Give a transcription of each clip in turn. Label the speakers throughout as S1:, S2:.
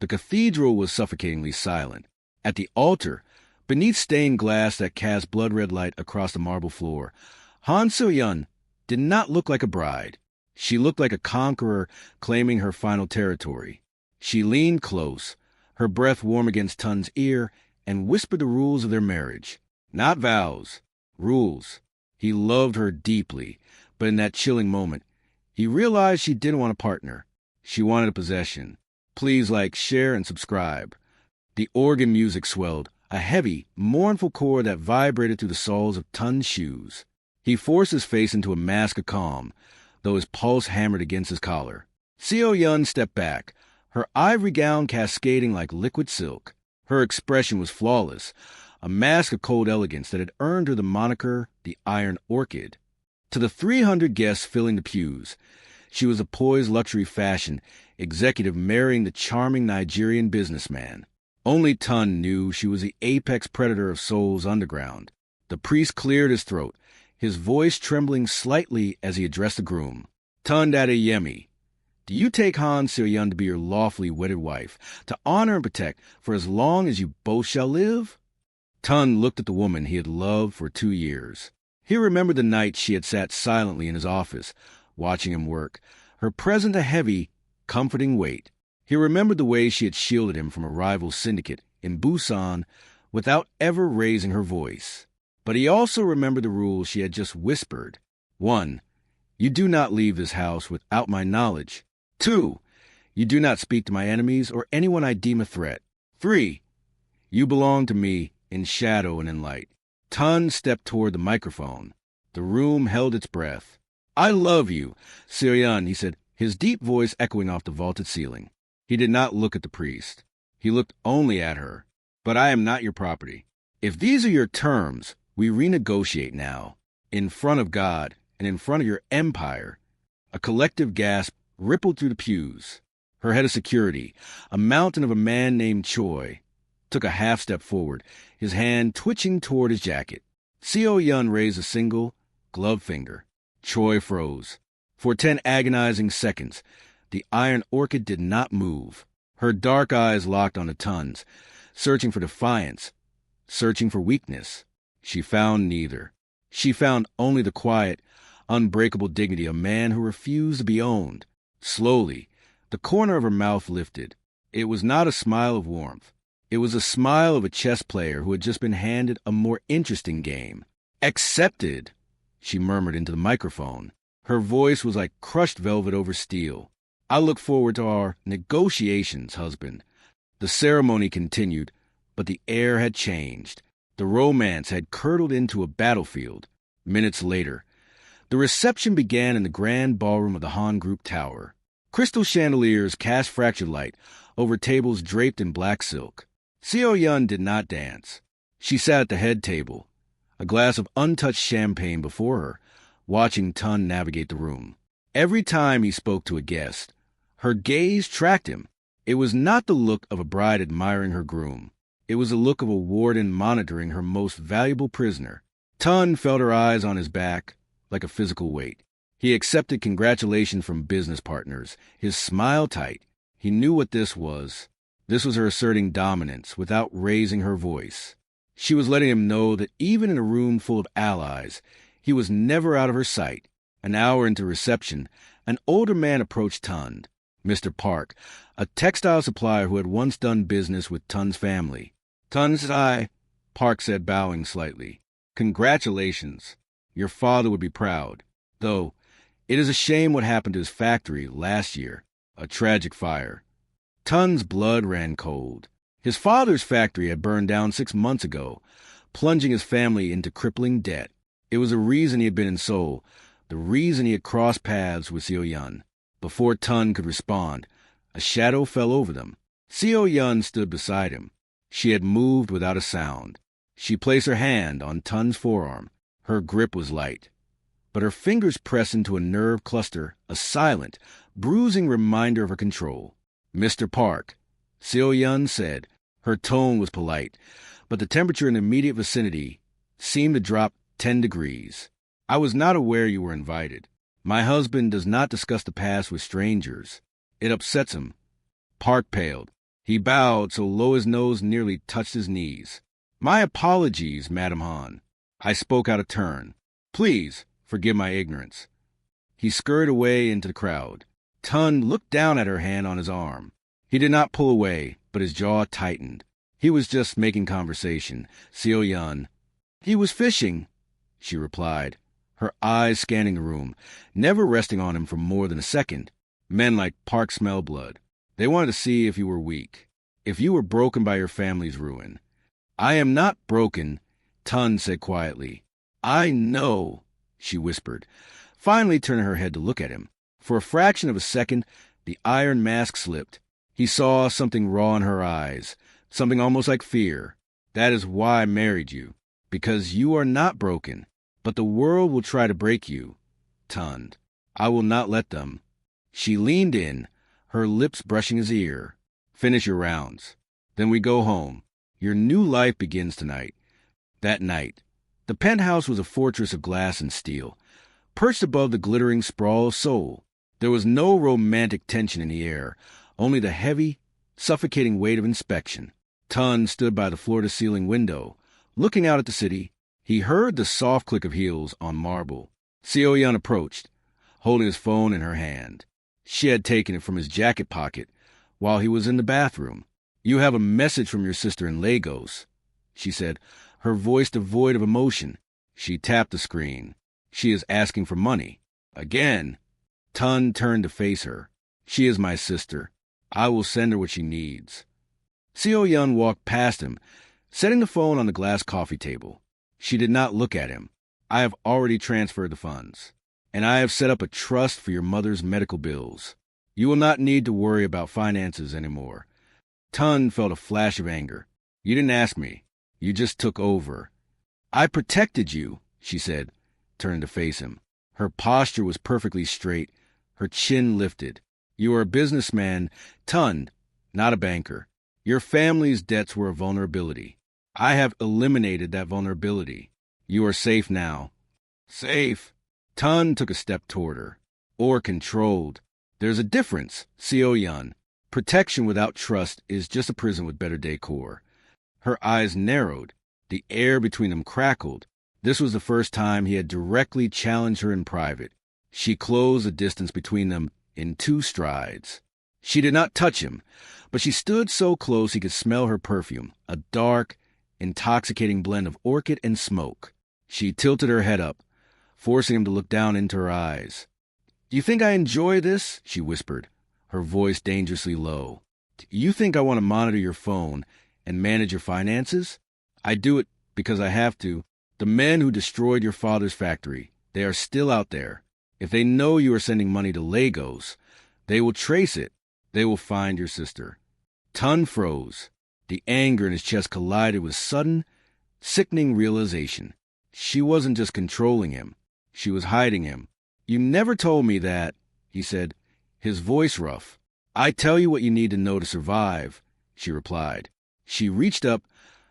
S1: The cathedral was suffocatingly silent. At the altar, beneath stained glass that cast blood-red light across the marble floor, Han Seo-yeon did not look like a bride. She looked like a conqueror claiming her final territory. She leaned close, her breath warm against Tun's ear, and whispered the rules of their marriage. Not vows, rules. He loved her deeply, but in that chilling moment, he realized she didn't want a partner. She wanted a possession. Please like, share, and subscribe. The organ music swelled, a heavy, mournful chord that vibrated through the soles of Tun's shoes. He forced his face into a mask of calm, though his pulse hammered against his collar. Seo-yeon stepped back, her ivory gown cascading like liquid silk. Her expression was flawless, a mask of cold elegance that had earned her the moniker the Iron Orchid. To the 300 guests filling the pews, she was a poised luxury fashion executive marrying the charming Nigerian businessman. Only Tun knew she was the apex predator of Seoul's underground. The priest cleared his throat, his voice trembling slightly as he addressed the groom. Tun Adeyemi, do you take Han Seo-yeon to be your lawfully wedded wife, to honor and protect for as long as you both shall live? Tun looked at the woman he had loved for 2 years. He remembered the night she had sat silently in his office, watching him work, her presence a heavy, comforting weight. He remembered the way she had shielded him from a rival syndicate in Busan without ever raising her voice. But he also remembered the rules she had just whispered. 1. You do not leave this house without my knowledge. 2. You do not speak to my enemies or anyone I deem a threat. 3. You belong to me in shadow and in light. Tun stepped toward the microphone. The room held its breath. I love you, Seo-yeon, he said, his deep voice echoing off the vaulted ceiling. He did not look at the priest. He looked only at her. But I am not your property. If these are your terms, we renegotiate now. In front of God and in front of your empire. A collective gasp rippled through the pews. Her head of security, a mountain of a man named Choi, took a half step forward, his hand twitching toward his jacket. Seo-yeon raised a single, gloved finger. Choi froze. For 10 agonizing seconds, the Iron Orchid did not move. Her dark eyes locked onto Tun's, searching for defiance, searching for weakness. She found neither. She found only the quiet, unbreakable dignity of a man who refused to be owned. Slowly, the corner of her mouth lifted. It was not a smile of warmth. It was a smile of a chess player who had just been handed a more interesting game. Accepted, she murmured into the microphone. Her voice was like crushed velvet over steel. I look forward to our negotiations, husband. The ceremony continued, but the air had changed. The romance had curdled into a battlefield. Minutes later, the reception began in the grand ballroom of the Han Group Tower. Crystal chandeliers cast fractured light over tables draped in black silk. Seo-yeon did not dance. She sat at the head table, a glass of untouched champagne before her, watching Tun navigate the room. Every time he spoke to a guest, her gaze tracked him. It was not the look of a bride admiring her groom. It was the look of a warden monitoring her most valuable prisoner. Tun felt her eyes on his back like a physical weight. He accepted congratulations from business partners, his smile tight. He knew what this was. This was her asserting dominance without raising her voice. She was letting him know that even in a room full of allies, he was never out of her sight. An hour into reception, an older man approached Tun, Mr. Park, a textile supplier who had once done business with Tun's family. Tun Sai, Park said, bowing slightly. Congratulations. Your father would be proud. Though, it is a shame what happened to his factory last year. A tragic fire. Tun's blood ran cold. His father's factory had burned down 6 months ago, plunging his family into crippling debt. It was the reason he had been in Seoul, the reason he had crossed paths with Seo-yeon. Before Tun could respond, a shadow fell over them. Seo-yeon stood beside him. She had moved without a sound. She placed her hand on Tun's forearm. Her grip was light, but her fingers pressed into a nerve cluster, a silent, bruising reminder of her control. Mr. Park, Seo-yeon said. Her tone was polite, but the temperature in the immediate vicinity seemed to drop 10 degrees. I was not aware you were invited. My husband does not discuss the past with strangers. It upsets him. Park paled. He bowed so low his nose nearly touched his knees. "My apologies, Madam Han. I spoke out of turn. Please forgive my ignorance." He scurried away into the crowd. Tun looked down at her hand on his arm. He did not pull away, but his jaw tightened. He was just making conversation. Seo-yeon. "He was fishing," she replied, her eyes scanning the room, never resting on him for more than a second. Men like Park smell blood. They wanted to see if you were weak, if you were broken by your family's ruin. "I am not broken," Tun said quietly. "I know," she whispered, finally turning her head to look at him. For a fraction of a second, the iron mask slipped. He saw something raw in her eyes, something almost like fear. "That is why I married you, because you are not broken, but the world will try to break you." Tun. "I will not let them." She leaned in, her lips brushing his ear. "Finish your rounds. Then we go home. Your new life begins tonight." That night, the penthouse was a fortress of glass and steel, perched above the glittering sprawl of Seoul. There was no romantic tension in the air, only the heavy, suffocating weight of inspection. Tun stood by the floor-to-ceiling window, looking out at the city. He heard the soft click of heels on marble. Seo-yeon approached, holding his phone in her hand. She had taken it from his jacket pocket while he was in the bathroom. "You have a message from your sister in Lagos," she said, her voice devoid of emotion. She tapped the screen. "She is asking for money." Again. Tun turned to face her. "She is my sister. I will send her what she needs." Seo-yeon walked past him, setting the phone on the glass coffee table. She did not look at him. "I have already transferred the funds, and I have set up a trust for your mother's medical bills. You will not need to worry about finances anymore." Tun felt a flash of anger. "You didn't ask me. You just took over." "I protected you," she said, turning to face him. Her posture was perfectly straight, her chin lifted. "You are a businessman, Tun, not a banker. Your family's debts were a vulnerability. I have eliminated that vulnerability. You are safe now." "Safe?" Tun took a step toward her. "Or controlled. There's a difference, Seo-yeon. Protection without trust is just a prison with better decor." Her eyes narrowed. The air between them crackled. This was the first time he had directly challenged her in private. She closed the distance between them in 2 strides. She did not touch him, but she stood so close he could smell her perfume, a dark, intoxicating blend of orchid and smoke. She tilted her head up, forcing him to look down into her eyes. "Do you think I enjoy this?" she whispered, her voice dangerously low. "You think I want to monitor your phone and manage your finances? I do it because I have to. The men who destroyed your father's factory, they are still out there. If they know you are sending money to Lagos, they will trace it. They will find your sister." Tun froze. The anger in his chest collided with sudden, sickening realization. She wasn't just controlling him. She was hiding him. "You never told me that," he said, his voice rough. "I tell you what you need to know to survive," she replied. She reached up,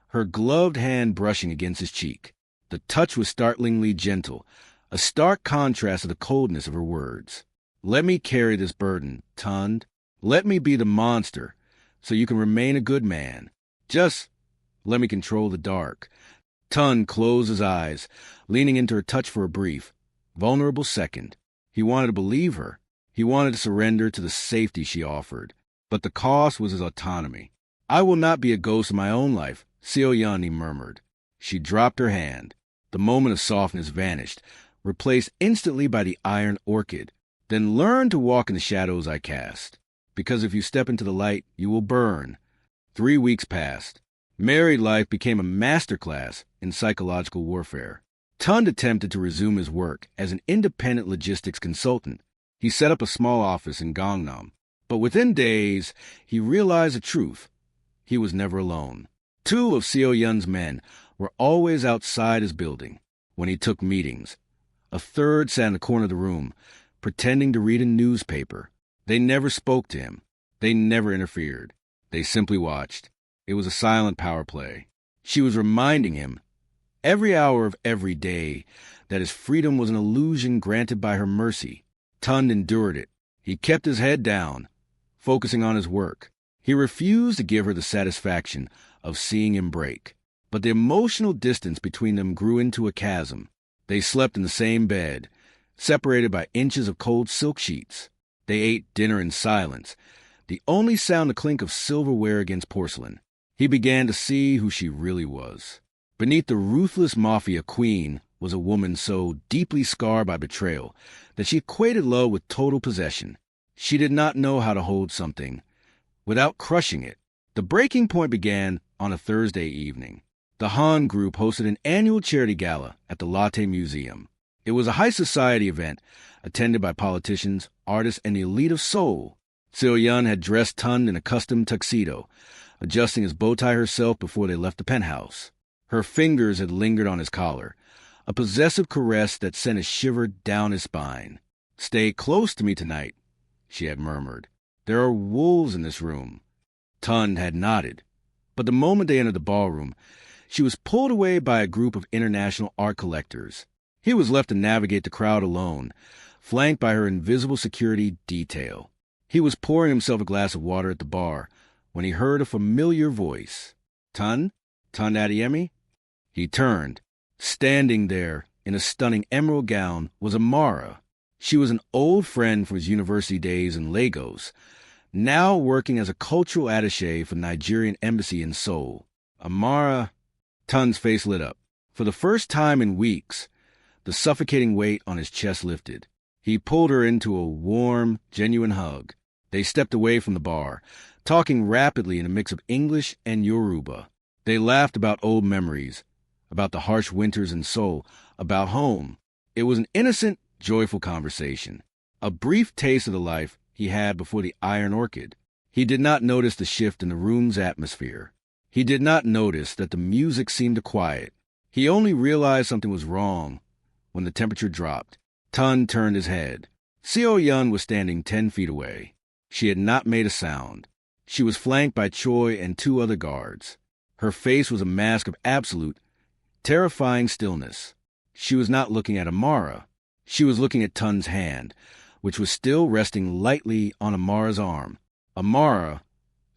S1: her gloved hand brushing against his cheek. The touch was startlingly gentle, a stark contrast to the coldness of her words. "Let me carry this burden, Tun. Let me be the monster, so you can remain a good man. Just let me control the dark." Tun closed his eyes, leaning into her touch for a brief, vulnerable second. He wanted to believe her. He wanted to surrender to the safety she offered. But the cost was his autonomy. "I will not be a ghost of my own life," Seo-yeon murmured. She dropped her hand. The moment of softness vanished, replaced instantly by the iron orchid. "Then learn to walk in the shadows I cast. Because if you step into the light, you will burn." 3 weeks passed. Married life became a masterclass in psychological warfare. Tun attempted to resume his work as an independent logistics consultant. He set up a small office in Gangnam. But within days, he realized the truth. He was never alone. 2 of Seo-yeon's men were always outside his building when he took meetings. A third sat in the corner of the room, pretending to read a newspaper. They never spoke to him. They never interfered. They simply watched. It was a silent power play. She was reminding him, every hour of every day, that his freedom was an illusion granted by her mercy. Tun endured it. He kept his head down, focusing on his work. He refused to give her the satisfaction of seeing him break. But the emotional distance between them grew into a chasm. They slept in the same bed, separated by inches of cold silk sheets. They ate dinner in silence, the only sound the clink of silverware against porcelain. He began to see who she really was. Beneath the ruthless Mafia queen was a woman so deeply scarred by betrayal that she equated love with total possession. She did not know how to hold something without crushing it. The breaking point began on a Thursday evening. The Han group hosted an annual charity gala at the Latte Museum. It was a high society event attended by politicians, artists, and the elite of Seoul. Seo-yeon had dressed Tun in a custom tuxedo, adjusting his bow tie herself before they left the penthouse. Her fingers had lingered on his collar, a possessive caress that sent a shiver down his spine. "Stay close to me tonight," she had murmured. "There are wolves in this room." Tun had nodded, but the moment they entered the ballroom, she was pulled away by a group of international art collectors. He was left to navigate the crowd alone, flanked by her invisible security detail. He was pouring himself a glass of water at the bar when he heard a familiar voice. "Tun? Tun Adeyemi?" He turned. Standing there in a stunning emerald gown was Amara. She was an old friend from his university days in Lagos, now working as a cultural attaché for the Nigerian embassy in Seoul. Amara... Tun's face lit up. For the first time in weeks, the suffocating weight on his chest lifted. He pulled her into a warm, genuine hug. They stepped away from the bar, talking rapidly in a mix of English and Yoruba. They laughed about old memories, about the harsh winters in Seoul, about home. It was an innocent, joyful conversation, a brief taste of the life he had before the Iron Orchid. He did not notice the shift in the room's atmosphere. He did not notice that the music seemed to quiet. He only realized something was wrong when the temperature dropped. Tun turned his head. Seo-yeon was standing 10 feet away. She had not made a sound. She was flanked by Choi and 2 other guards. Her face was a mask of absolute, terrifying stillness. She was not looking at Amara. She was looking at Tun's hand, which was still resting lightly on Amara's arm. Amara,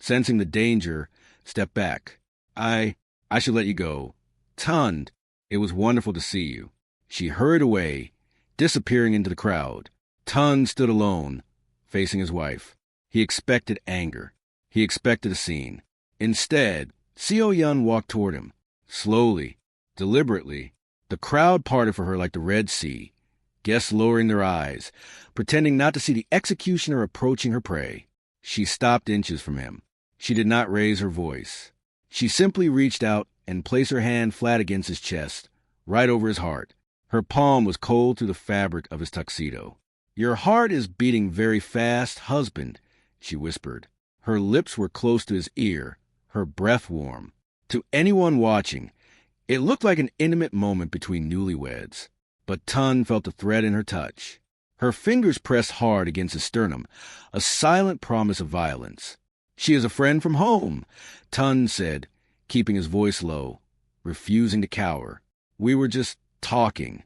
S1: sensing the danger, stepped back. I should let you go. Tun, it was wonderful to see you." She hurried away, disappearing into the crowd. Tun stood alone, facing his wife. He expected anger. He expected a scene. Instead, Seo-yeon walked toward him. Slowly, deliberately, the crowd parted for her like the Red Sea, guests lowering their eyes, pretending not to see the executioner approaching her prey. She stopped inches from him. She did not raise her voice. She simply reached out and placed her hand flat against his chest, right over his heart. Her palm was cold through the fabric of his tuxedo. "Your heart is beating very fast, husband," she whispered. Her lips were close to his ear, her breath warm. To anyone watching, it looked like an intimate moment between newlyweds. But Tun felt the threat in her touch. Her fingers pressed hard against his sternum, a silent promise of violence. "She is a friend from home," Tun said, keeping his voice low, refusing to cower. "We were just talking."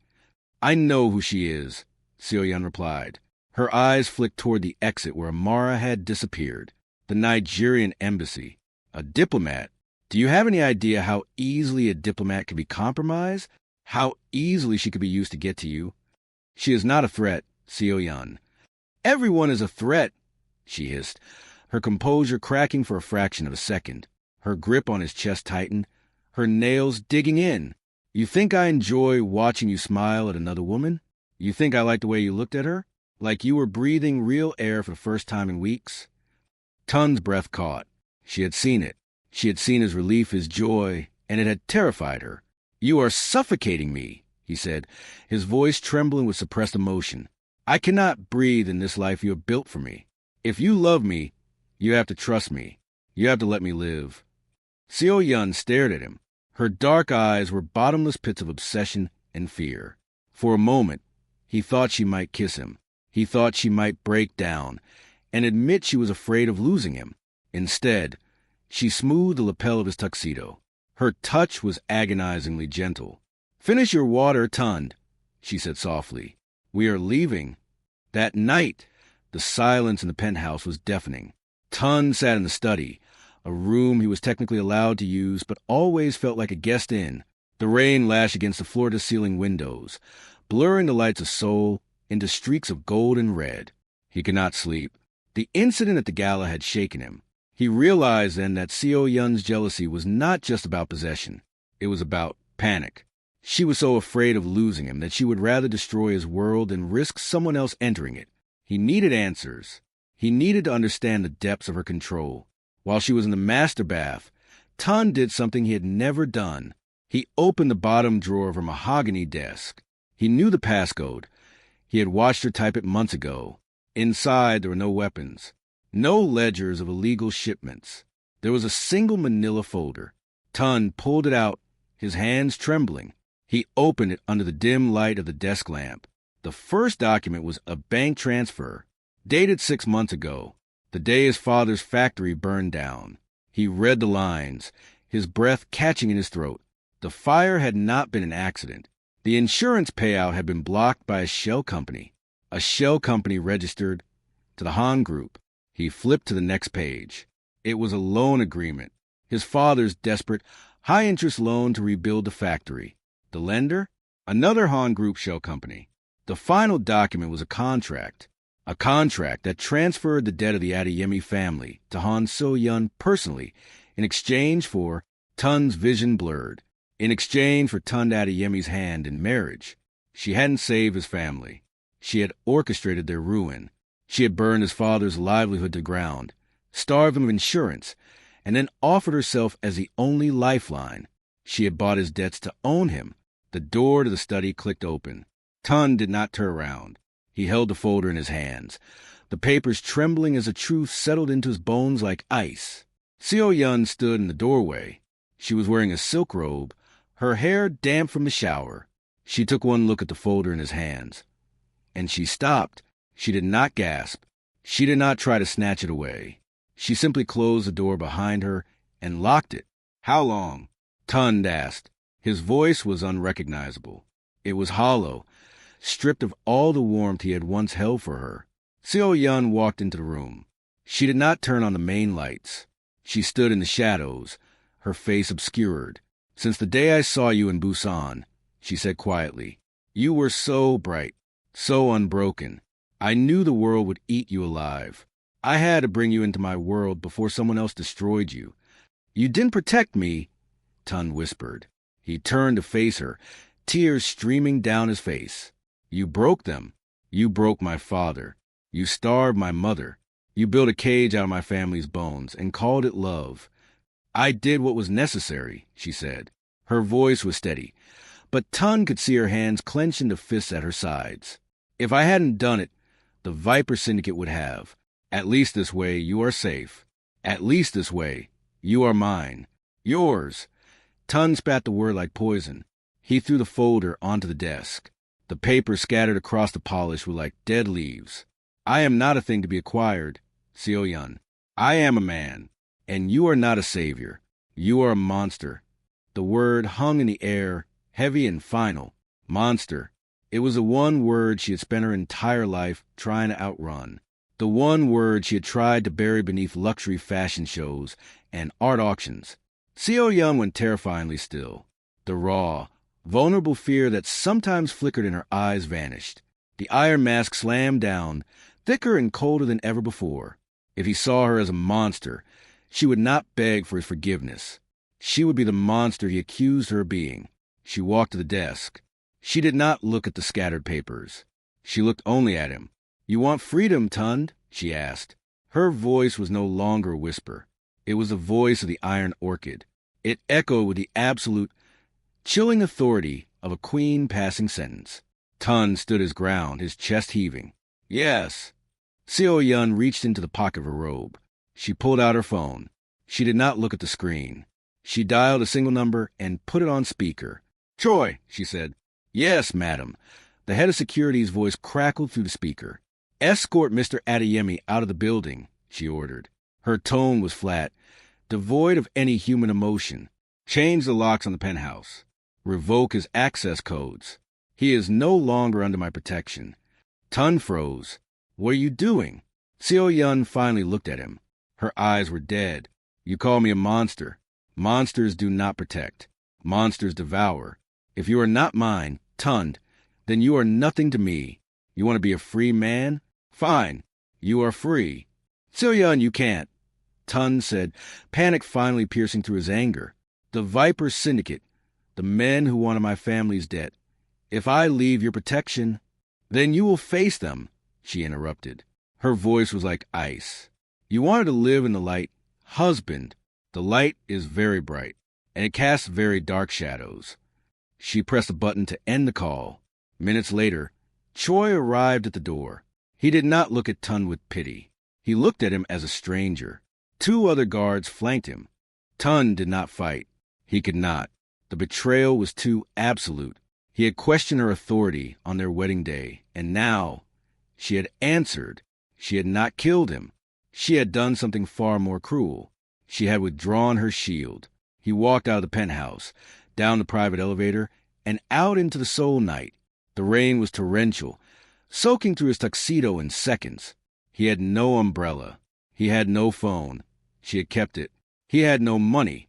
S1: "I know who she is," Seo-yeon replied. Her eyes flicked toward the exit where Amara had disappeared. The Nigerian embassy. A diplomat. Do you have any idea how easily a diplomat can be compromised? How easily she could be used to get to you? "She is not a threat, Seo-yeon." "Everyone is a threat," she hissed, her composure cracking for a fraction of a second. Her grip on his chest tightened, her nails digging in. "You think I enjoy watching you smile at another woman? You think I like the way you looked at her? Like you were breathing real air for the first time in weeks?" Tun's breath caught. She had seen it. She had seen his relief, his joy, and it had terrified her. "You are suffocating me," he said, his voice trembling with suppressed emotion. "I cannot breathe in this life you have built for me. If you love me, you have to trust me. You have to let me live." Seo-yeon stared at him. Her dark eyes were bottomless pits of obsession and fear. For a moment, he thought she might kiss him. He thought she might break down and admit she was afraid of losing him. Instead, she smoothed the lapel of his tuxedo. Her touch was agonizingly gentle. "Finish your water, Tun," she said softly. "We are leaving." That night, the silence in the penthouse was deafening. Tun sat in the study, a room he was technically allowed to use but always felt like a guest in. The rain lashed against the floor-to-ceiling windows, blurring the lights of Seoul into streaks of gold and red. He could not sleep. The incident at the gala had shaken him. He realized then that Seo-yeon's jealousy was not just about possession. It was about panic. She was so afraid of losing him that she would rather destroy his world than risk someone else entering it. He needed answers. He needed to understand the depths of her control. While she was in the master bath, Tun did something he had never done. He opened the bottom drawer of her mahogany desk. He knew the passcode. He had watched her type it months ago. Inside, there were no weapons, no ledgers of illegal shipments. There was a single manila folder. Tun pulled it out, his hands trembling. He opened it under the dim light of the desk lamp. The first document was a bank transfer, dated 6 months ago, the day his father's factory burned down. He read the lines, his breath catching in his throat. The fire had not been an accident. The insurance payout had been blocked by a shell company registered to the Han Group. He flipped to the next page. It was a loan agreement, his father's desperate, high-interest loan to rebuild the factory. The lender? Another Han Group shell company. The final document was a contract that transferred the debt of the Adeyemi family to Han So-yeon personally in exchange for Tun's vision blurred, in exchange for Tun Adeyemi's hand in marriage. She hadn't saved his family. She had orchestrated their ruin. She had burned his father's livelihood to ground, starved him of insurance, and then offered herself as the only lifeline. She had bought his debts to own him. The door to the study clicked open. Tun did not turn around. He held the folder in his hands, the papers trembling as the truth settled into his bones like ice. Seo-yeon stood in the doorway. She was wearing a silk robe, her hair damp from the shower. She took one look at the folder in his hands, and she stopped. She did not gasp. She did not try to snatch it away. She simply closed the door behind her and locked it. "How long?" Tun asked. His voice was unrecognizable. It was hollow, stripped of all the warmth he had once held for her. Seo-yeon walked into the room. She did not turn on the main lights. She stood in the shadows, her face obscured. "Since the day I saw you in Busan," she said quietly, "you were so bright, so unbroken. I knew the world would eat you alive. I had to bring you into my world before someone else destroyed you. You didn't protect me," Tun whispered. He turned to face her, tears streaming down his face. "You broke them. You broke my father. You starved my mother. You built a cage out of my family's bones and called it love." "I did what was necessary," she said. Her voice was steady, but Tun could see her hands clench into fists at her sides. "If I hadn't done it, the Viper Syndicate would have. At least this way you are safe. At least this way you are mine. Yours." Tun spat the word like poison. He threw the folder onto the desk. The papers scattered across the polish were like dead leaves. "I am not a thing to be acquired, Seo-yeon. I am a man, and you are not a savior. You are a monster." The word hung in the air, heavy and final. Monster. It was the one word she had spent her entire life trying to outrun. The one word she had tried to bury beneath luxury fashion shows and art auctions. Seo-yeon went terrifyingly still. The raw, vulnerable fear that sometimes flickered in her eyes vanished. The iron mask slammed down, thicker and colder than ever before. If he saw her as a monster, she would not beg for his forgiveness. She would be the monster he accused her of being. She walked to the desk. She did not look at the scattered papers. She looked only at him. "You want freedom, Tun?" she asked. Her voice was no longer a whisper. It was the voice of the Iron Orchid. It echoed with the absolute, chilling authority of a queen passing sentence. Tun stood his ground, his chest heaving. "Yes." Seo-yeon reached into the pocket of her robe. She pulled out her phone. She did not look at the screen. She dialed a single number and put it on speaker. "Choi," she said. "Yes, madam." The head of security's voice crackled through the speaker. "Escort Mr. Adeyemi out of the building," she ordered. Her tone was flat, devoid of any human emotion. "Change the locks on the penthouse. Revoke his access codes. He is no longer under my protection." Tun froze. "What are you doing?" Seo-yeon finally looked at him. Her eyes were dead. You call me a monster. Monsters do not protect. Monsters devour. If you are not mine, Tund, then you are nothing to me. You want to be a free man? Fine. You are free. Seo-yeon, you can't. Tund said, panic finally piercing through his anger. The Viper Syndicate. The men who wanted my family's debt. If I leave your protection, then you will face them, she interrupted. Her voice was like ice. You wanted to live in the light. Husband, the light is very bright, and it casts very dark shadows. She pressed a button to end the call. Minutes later, Choi arrived at the door. He did not look at Tund with pity. He looked at him as a stranger. 2 other guards flanked him. Tund did not fight. He could not. The betrayal was too absolute. He had questioned her authority on their wedding day, and now she had answered. She had not killed him. She had done something far more cruel. She had withdrawn her shield. He walked out of the penthouse, down the private elevator, and out into the Seoul night. The rain was torrential, soaking through his tuxedo in seconds. He had no umbrella. He had no phone. She had kept it. He had no money.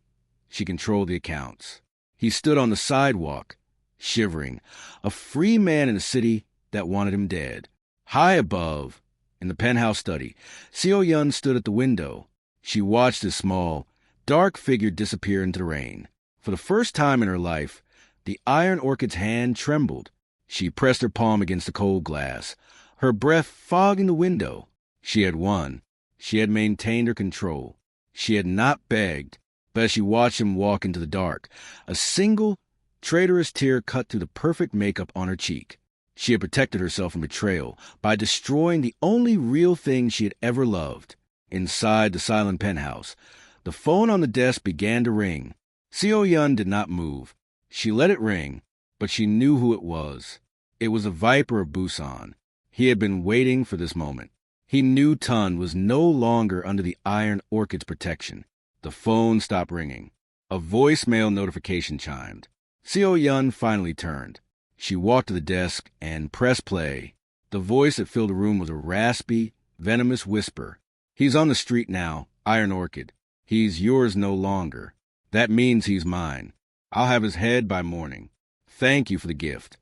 S1: She controlled the accounts. He stood on the sidewalk, shivering, a free man in a city that wanted him dead. High above, in the penthouse study, Seo-yeon stood at the window. She watched his small, dark figure disappear into the rain. For the first time in her life, the iron orchid's hand trembled. She pressed her palm against the cold glass, her breath fogging the window. She had won. She had maintained her control. She had not begged, but as she watched him walk into the dark, a single, traitorous tear cut through the perfect makeup on her cheek. She had protected herself from betrayal by destroying the only real thing she had ever loved. Inside the silent penthouse, the phone on the desk began to ring. Seo-yeon did not move. She let it ring, but she knew who it was. It was the Viper of Busan. He had been waiting for this moment. He knew Tund was no longer under the Iron Orchid's protection. The phone stopped ringing. A voicemail notification chimed. Seo-yeon finally turned. She walked to the desk and pressed play. The voice that filled the room was a raspy, venomous whisper. He's on the street now, Iron Orchid. He's yours no longer. That means he's mine. I'll have his head by morning. Thank you for the gift.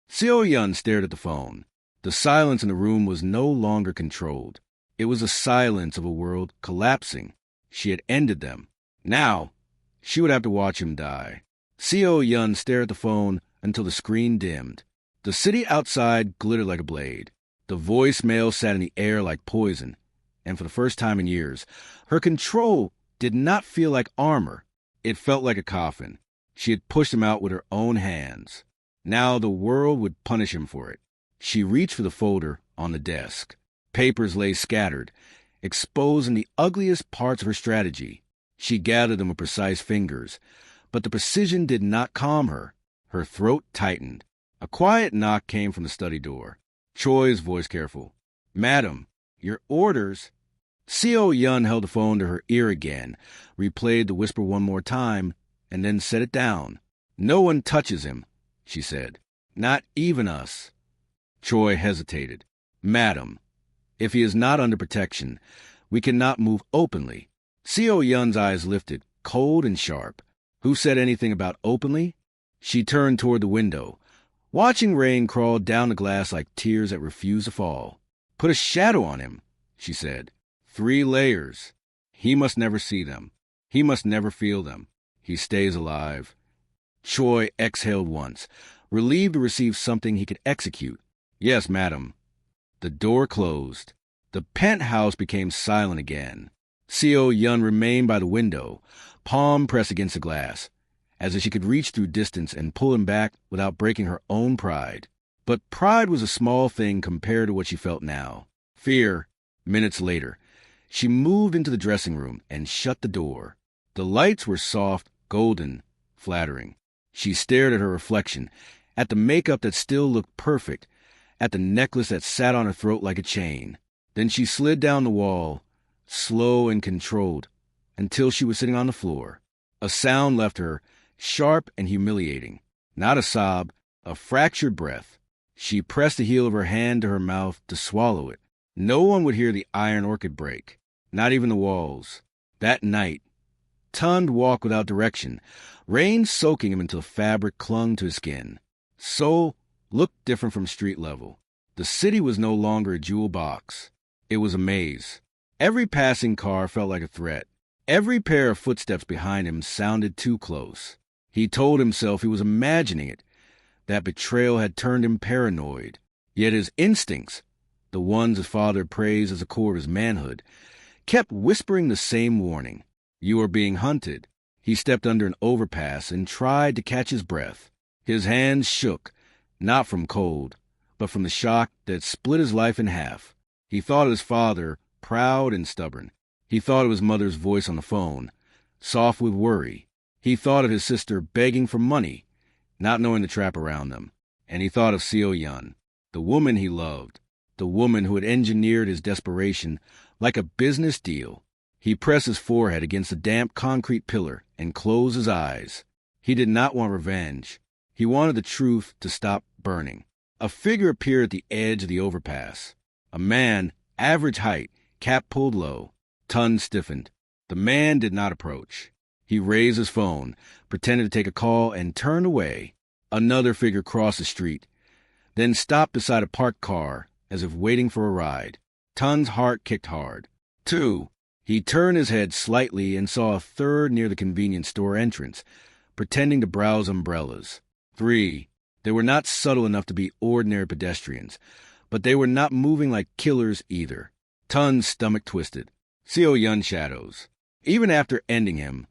S1: Seo-yeon stared at the phone. The silence in the room was no longer controlled. It was the silence of a world collapsing. She had ended them. Now, she would have to watch him die. Seo-yeon stared at the phone until the screen dimmed. The city outside glittered like a blade. The voicemail sat in the air like poison, and for the first time in years, her control did not feel like armor. It felt like a coffin. She had pushed him out with her own hands. Now the world would punish him for it. She reached for the folder on the desk. Papers lay scattered, exposing the ugliest parts of her strategy. She gathered them with precise fingers, but the precision did not calm her. Her throat tightened. A quiet knock came from the study door. Choi's voice careful. Madam, your orders. Seo-yeon held the phone to her ear again, replayed the whisper one more time, and then set it down. No one touches him, she said. Not even us. Choi hesitated. Madam, if he is not under protection, we cannot move openly. Seo-yeon's eyes lifted, cold and sharp. Who said anything about openly? She turned toward the window, watching rain crawl down the glass like tears that refused to fall. Put a shadow on him, she said. 3 layers. He must never see them. He must never feel them. He stays alive. Choi exhaled once, relieved to receive something he could execute. Yes, madam. The door closed. The penthouse became silent again. Seo-yeon remained by the window, palm pressed against the glass, as if she could reach through distance and pull him back without breaking her own pride. But pride was a small thing compared to what she felt now. Fear. Minutes later, she moved into the dressing room and shut the door. The lights were soft, golden, flattering. She stared at her reflection, at the makeup that still looked perfect, at the necklace that sat on her throat like a chain. Then she slid down the wall, slow and controlled, until she was sitting on the floor. A sound left her, sharp and humiliating. Not a sob, a fractured breath. She pressed the heel of her hand to her mouth to swallow it. No one would hear the iron orchid break. not even the walls. That night, Tund walked without direction, rain soaking him until the fabric clung to his skin. Seoul looked different from street level. The city was no longer a jewel box. It was a maze. Every passing car felt like a threat. Every pair of footsteps behind him sounded too close. He told himself he was imagining it. That betrayal had turned him paranoid. Yet his instincts, the ones his father praised as the core of his manhood, kept whispering the same warning. You are being hunted. He stepped under an overpass and tried to catch his breath. His hands shook, not from cold, but from the shock that split his life in half. He thought of his father, proud and stubborn. He thought of his mother's voice on the phone, soft with worry. He thought of his sister begging for money, not knowing the trap around them. And he thought of Seo-yeon, the woman he loved, the woman who had engineered his desperation like a business deal. He pressed his forehead against the damp concrete pillar and closed his eyes. He did not want revenge. He wanted the truth to stop burning. A figure appeared at the edge of the overpass. A man, average height, cap pulled low. Tund stiffened. The man did not approach. He raised his phone, pretended to take a call, and turned away. Another figure crossed the street, then stopped beside a parked car, as if waiting for a ride. Tund's heart kicked hard. 2. He turned his head slightly and saw a third near the convenience store entrance, pretending to browse umbrellas. 3. They were not subtle enough to be ordinary pedestrians, but they were not moving like killers either. Tund's stomach twisted. Seo-yeon shadows. Even after ending him,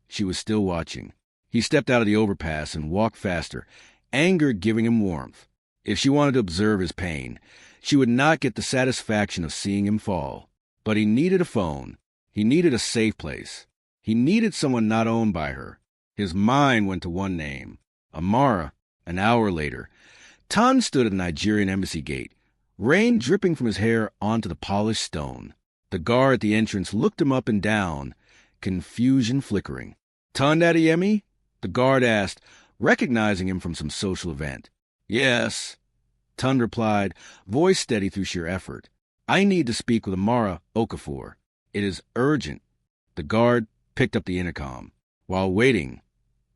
S1: she was still watching. He stepped out of the overpass and walked faster, anger giving him warmth. If she wanted to observe his pain, she would not get the satisfaction of seeing him fall. But he needed a phone. He needed a safe place. He needed someone not owned by her. His mind went to one name, Amara. An hour later, Tund stood at the Nigerian embassy gate, rain dripping from his hair onto the polished stone. The guard at the entrance looked him up and down, confusion flickering. "Tund Adeyemi?" the guard asked, recognizing him from some social event. "Yes," Tund replied, voice steady through sheer effort. "I need to speak with Amara Okafor. It is urgent." The guard picked up the intercom. While waiting,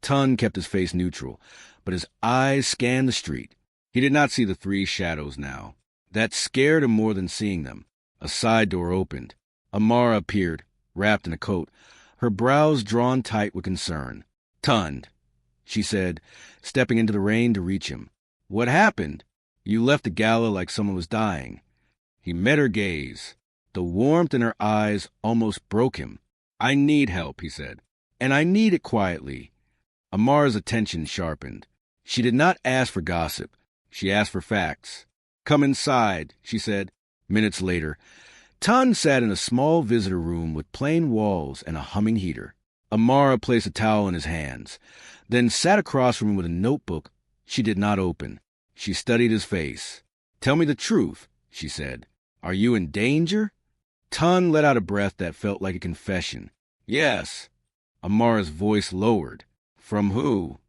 S1: Tund kept his face neutral, but his eyes scanned the street. He did not see the 3 shadows now. That scared him more than seeing them. A side door opened. Amara appeared, wrapped in a coat, her brows drawn tight with concern. "Tund," she said, stepping into the rain to reach him. "What happened? You left the gala like someone was dying." He met her gaze. The warmth in her eyes almost broke him. "I need help," he said, "and I need it quietly." Amara's attention sharpened. She did not ask for gossip. She asked for facts. "Come inside," she said. Minutes later, Tund sat in a small visitor room with plain walls and a humming heater. Amara placed a towel in his hands, then sat across from him with a notebook she did not open. She studied his face. "Tell me the truth," she said. "Are you in danger?" Tund let out a breath that felt like a confession. "Yes." Amara's voice lowered. "From who?"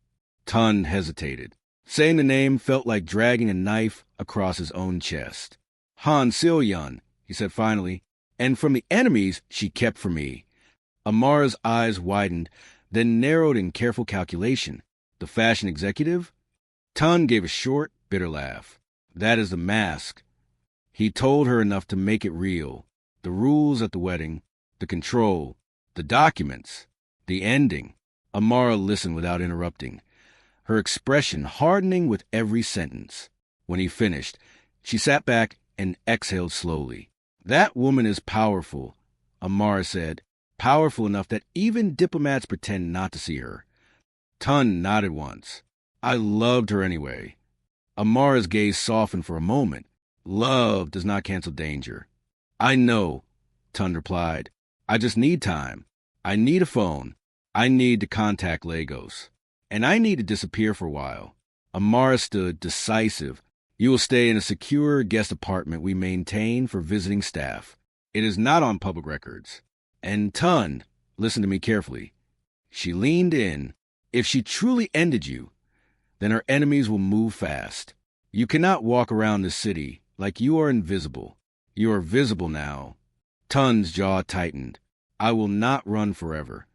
S1: Tund hesitated. Saying the name felt like dragging a knife across his own chest. "Han Seo-yeon," he said finally, "and from the enemies she kept for me." Amara's eyes widened, then narrowed in careful calculation. "The fashion executive?" Tund gave a short, bitter laugh. "That is the mask." He told her enough to make it real. The rules at the wedding, the control, the documents, the ending. Amara listened without interrupting, her expression hardening with every sentence. When he finished, she sat back and exhaled slowly. "That woman is powerful," Amara said, "powerful enough that even diplomats pretend not to see her." Tund nodded once. "I loved her anyway." Amara's gaze softened for a moment. "Love does not cancel danger." "I know," Tund replied. "I just need time. I need a phone. I need to contact Lagos. And I need to disappear for a while." Amara stood decisive. "You will stay in a secure guest apartment we maintain for visiting staff. It is not on public records. And Tund, listen to me carefully." She leaned in. "If she truly ended you, then her enemies will move fast. You cannot walk around this city like you are invisible. You are visible now. Tun's jaw tightened. I will not run forever.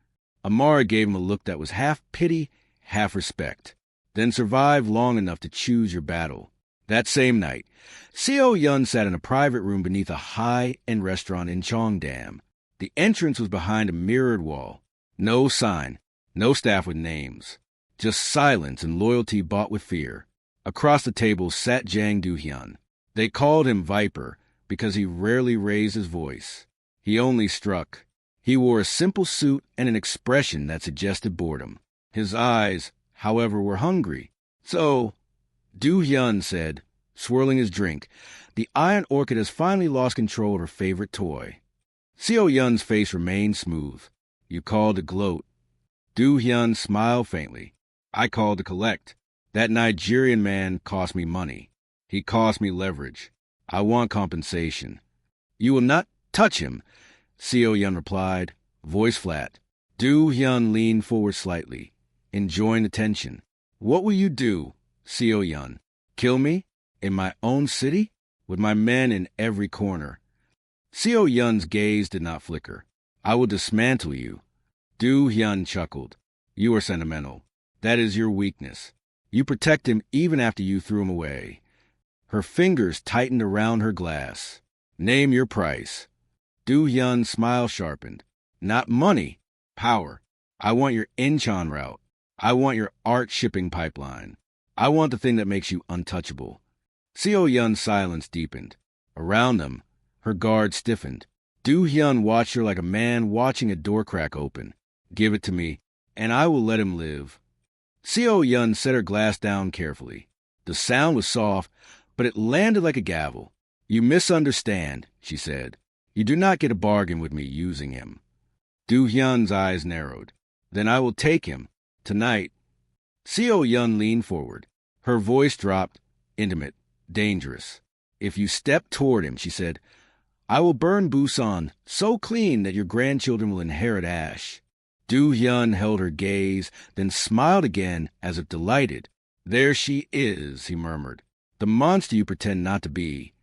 S1: Amara gave him a look that was half pity, half respect. Then survive long enough to choose your battle. That same night, Seo-yun sat in a private room beneath a high-end restaurant in Cheongdam. The entrance was behind a mirrored wall. No sign, no staff with names. Just silence and loyalty bought with fear. Across the table sat Jang Do-hyun. They called him Viper because he rarely raised his voice. He only struck. He wore a simple suit and an expression that suggested boredom. His eyes, however, were hungry. So, Do-hyun said, swirling his drink, the iron orchid has finally lost control of her favorite toy. Seo-yun's face remained smooth. You called to gloat. Do-hyun smiled faintly. I called to collect. That Nigerian man cost me money. He cost me leverage. I want compensation. You will not touch him, Seo-yun replied, voice flat. Do-hyun leaned forward slightly, enjoying the tension. What will you do, Seo-yun? Kill me? In my own city? With my men in every corner? Seo-yun's gaze did not flicker. I will dismantle you. Do-hyun chuckled. You are sentimental. That is your weakness. You protect him even after you threw him away. Her fingers tightened around her glass. Name your price. Do-hyun's smile sharpened. Not money. Power. I want your Incheon route. I want your art shipping pipeline. I want the thing that makes you untouchable. Seo-yun's silence deepened. Around them, her guard stiffened. Do-hyun watched her like a man watching a door crack open. Give it to me, and I will let him live. Seo-yun set her glass down carefully. The sound was soft, but it landed like a gavel. You misunderstand, she said. You do not get a bargain with me using him. Do-hyun's eyes narrowed. Then I will take him. Tonight. Seo-yun leaned forward. Her voice dropped, intimate, dangerous. If you step toward him, she said, I will burn Busan so clean that your grandchildren will inherit ash. Do-hyun held her gaze, then smiled again as if delighted. There she is, he murmured. The monster you pretend not to be.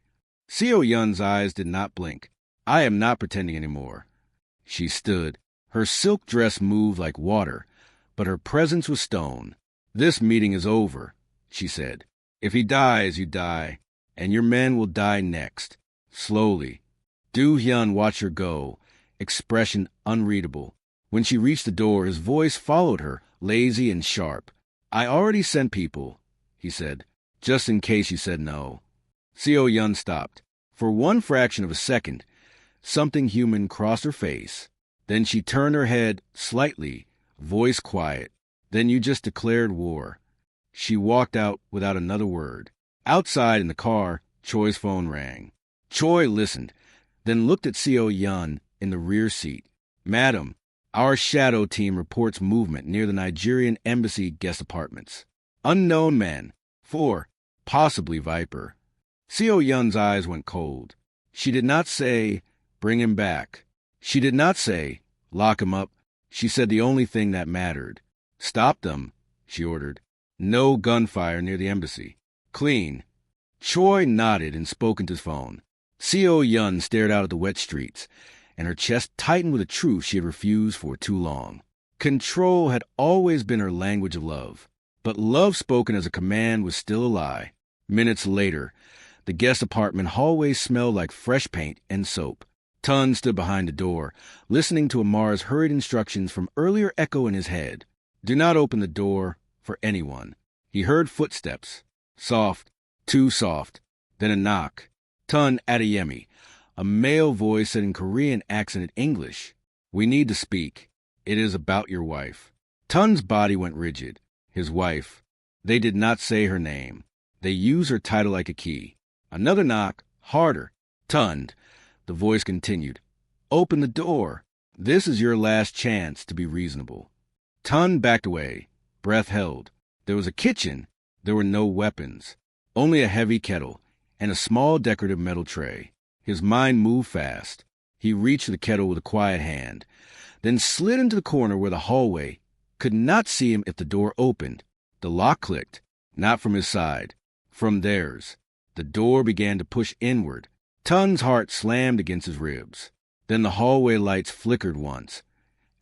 S1: Seo-yun's eyes did not blink. I am not pretending anymore. She stood. Her silk dress moved like water, but her presence was stone. This meeting is over, she said. If he dies, you die, and your men will die next. Slowly. Do-hyun watched her go, expression unreadable. When she reached the door, his voice followed her, lazy and sharp. I already sent people, he said, just in case you said no. Seo-yun stopped. For one fraction of a second, something human crossed her face. Then she turned her head slightly, voice quiet. Then you just declared war. She walked out without another word. Outside in the car, Choi's phone rang. Choi listened, then looked at Seo-yun in the rear seat. Madam, our shadow team reports movement near the Nigerian embassy guest apartments. Unknown man. 4. Possibly Viper. Seo-yun's eyes went cold. She did not say, bring him back. She did not say, lock him up. She said the only thing that mattered. Stop them, she ordered. No gunfire near the embassy. Clean. Choi nodded and spoke into his phone. Seo-yun stared out at the wet streets, and her chest tightened with a truth she had refused for too long. Control had always been her language of love, but love spoken as a command was still a lie. Minutes later, the guest apartment hallway smelled like fresh paint and soap. Tun stood behind the door, listening to Amara's hurried instructions from earlier echo in his head. Do not open the door for anyone. He heard footsteps. Soft, too soft. Then a knock. Tun Adeyemi. A male voice said in Korean accented English. We need to speak. It is about your wife. Tun's body went rigid. His wife. They did not say her name. They used her title like a key. Another knock. Harder. Tun. The voice continued. Open the door. This is your last chance to be reasonable. Tun backed away. Breath held. There was a kitchen. There were no weapons. Only a heavy kettle and a small decorative metal tray. His mind moved fast. He reached for the kettle with a quiet hand, then slid into the corner where the hallway could not see him if the door opened. The lock clicked, not from his side, from theirs. The door began to push inward. Tun's heart slammed against his ribs. Then the hallway lights flickered once,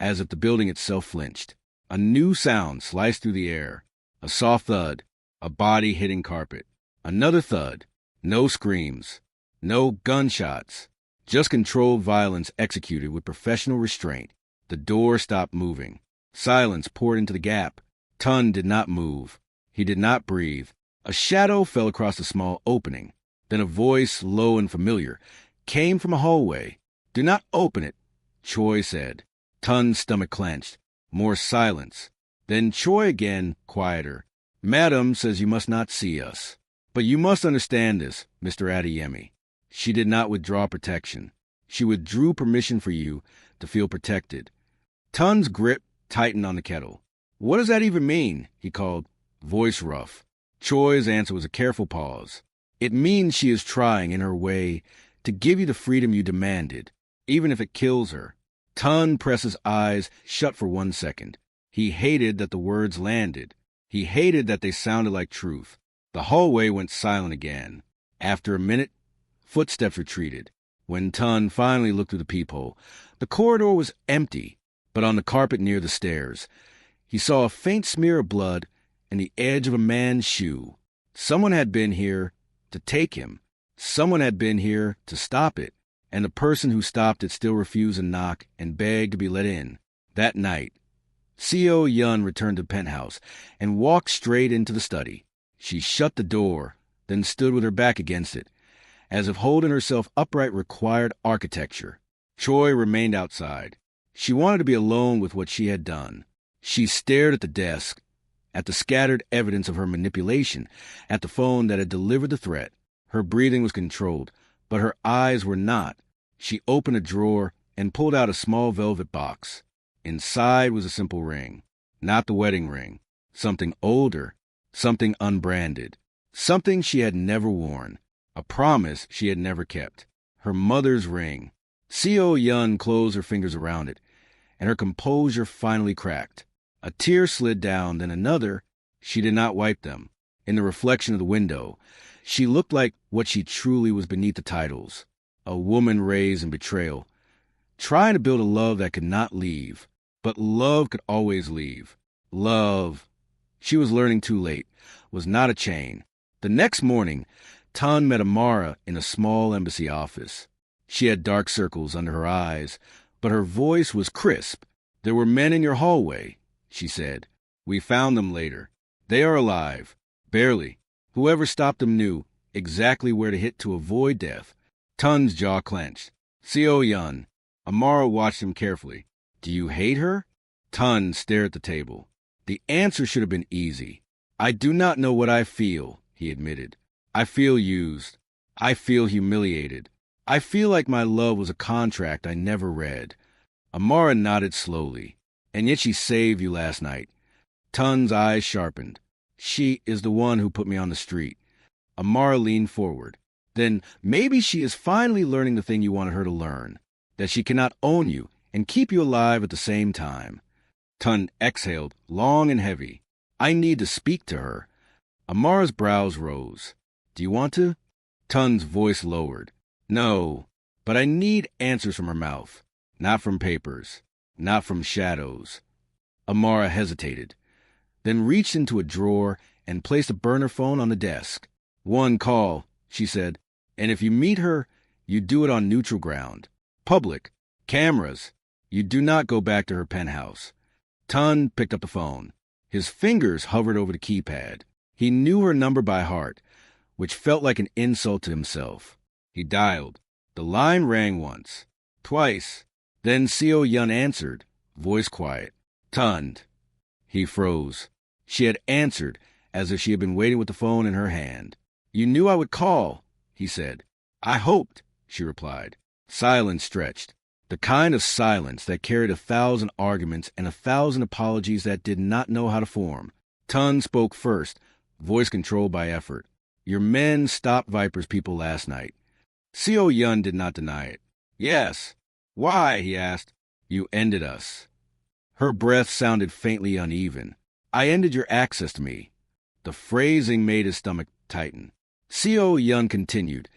S1: as if the building itself flinched. A new sound sliced through the air. A soft thud, a body hitting carpet. Another thud. No screams. No gunshots. Just controlled violence executed with professional restraint. The door stopped moving. Silence poured into the gap. Tun did not move. He did not breathe. A shadow fell across the small opening. Then a voice, low and familiar, came from a hallway. "Do not open it," Choi said. Tun's stomach clenched. More silence. Then Choi again, quieter. "Madam says you must not see us. But you must understand this, Mr. Adeyemi." She did not withdraw protection. She withdrew permission for you to feel protected. Tun's grip tightened on the kettle. "What does that even mean?" he called, voice rough. Choi's answer was a careful pause. "It means she is trying, in her way, to give you the freedom you demanded, even if it kills her." Tun pressed his eyes shut for 1 second. He hated that the words landed. He hated that they sounded like truth. The hallway went silent again. After a minute, footsteps retreated. When Tun finally looked through the peephole, the corridor was empty, but on the carpet near the stairs, he saw a faint smear of blood and the edge of a man's shoe. Someone had been here to take him. Someone had been here to stop it, and the person who stopped it still refused to knock and begged to be let in. That night, Seo Yun returned to the penthouse and walked straight into the study. She shut the door, then stood with her back against it, as if holding herself upright required architecture. Choi remained outside. She wanted to be alone with what she had done. She stared at the desk, at the scattered evidence of her manipulation, at the phone that had delivered the threat. Her breathing was controlled, but her eyes were not. She opened a drawer and pulled out a small velvet box. Inside was a simple ring, not the wedding ring, something older, something unbranded, something she had never worn, a promise she had never kept. Her mother's ring. Seo Yun closed her fingers around it, and her composure finally cracked. A tear slid down, then another. She did not wipe them. In the reflection of the window, she looked like what she truly was beneath the titles. A woman raised in betrayal, trying to build a love that could not leave. But love could always leave. Love, she was learning too late, was not a chain. The next morning, Tan met Amara in a small embassy office. She had dark circles under her eyes, but her voice was crisp. "There were men in your hallway," she said. "We found them later. They are alive. Barely. Whoever stopped them knew exactly where to hit to avoid death." Tun's jaw clenched. Seo Yun. Amara watched him carefully. "Do you hate her?" Tun stared at the table. The answer should have been easy. "I do not know what I feel," he admitted. "I feel used. I feel humiliated. I feel like my love was a contract I never read." Amara nodded slowly. "And yet she saved you last night." Tun's eyes sharpened. "She is the one who put me on the street." Amara leaned forward. "Then maybe she is finally learning the thing you wanted her to learn, that she cannot own you and keep you alive at the same time." Tun exhaled, long and heavy. "I need to speak to her." Amara's brows rose. "Do you want to?" Tun's voice lowered. "No, but I need answers from her mouth, not from papers, not from shadows." Amara hesitated, then reached into a drawer and placed a burner phone on the desk. "One call," she said, "and if you meet her, you do it on neutral ground. Public. Cameras. You do not go back to her penthouse." Tun picked up the phone. His fingers hovered over the keypad. He knew her number by heart, which felt like an insult to himself. He dialed. The line rang once, twice. Then Seo Yun answered, voice quiet. "Tun." He froze. She had answered as if she had been waiting with the phone in her hand. "You knew I would call," he said. "I hoped," she replied. Silence stretched. The kind of silence that carried 1,000 arguments and 1,000 apologies that did not know how to form. Tun spoke first, voice controlled by effort. "Your men stopped Viper's people last night." Seo Yun did not deny it. "Yes." "Why?" he asked. "You ended us." Her breath sounded faintly uneven. "I ended your access to me." The phrasing made his stomach tighten. Seo Yun continued,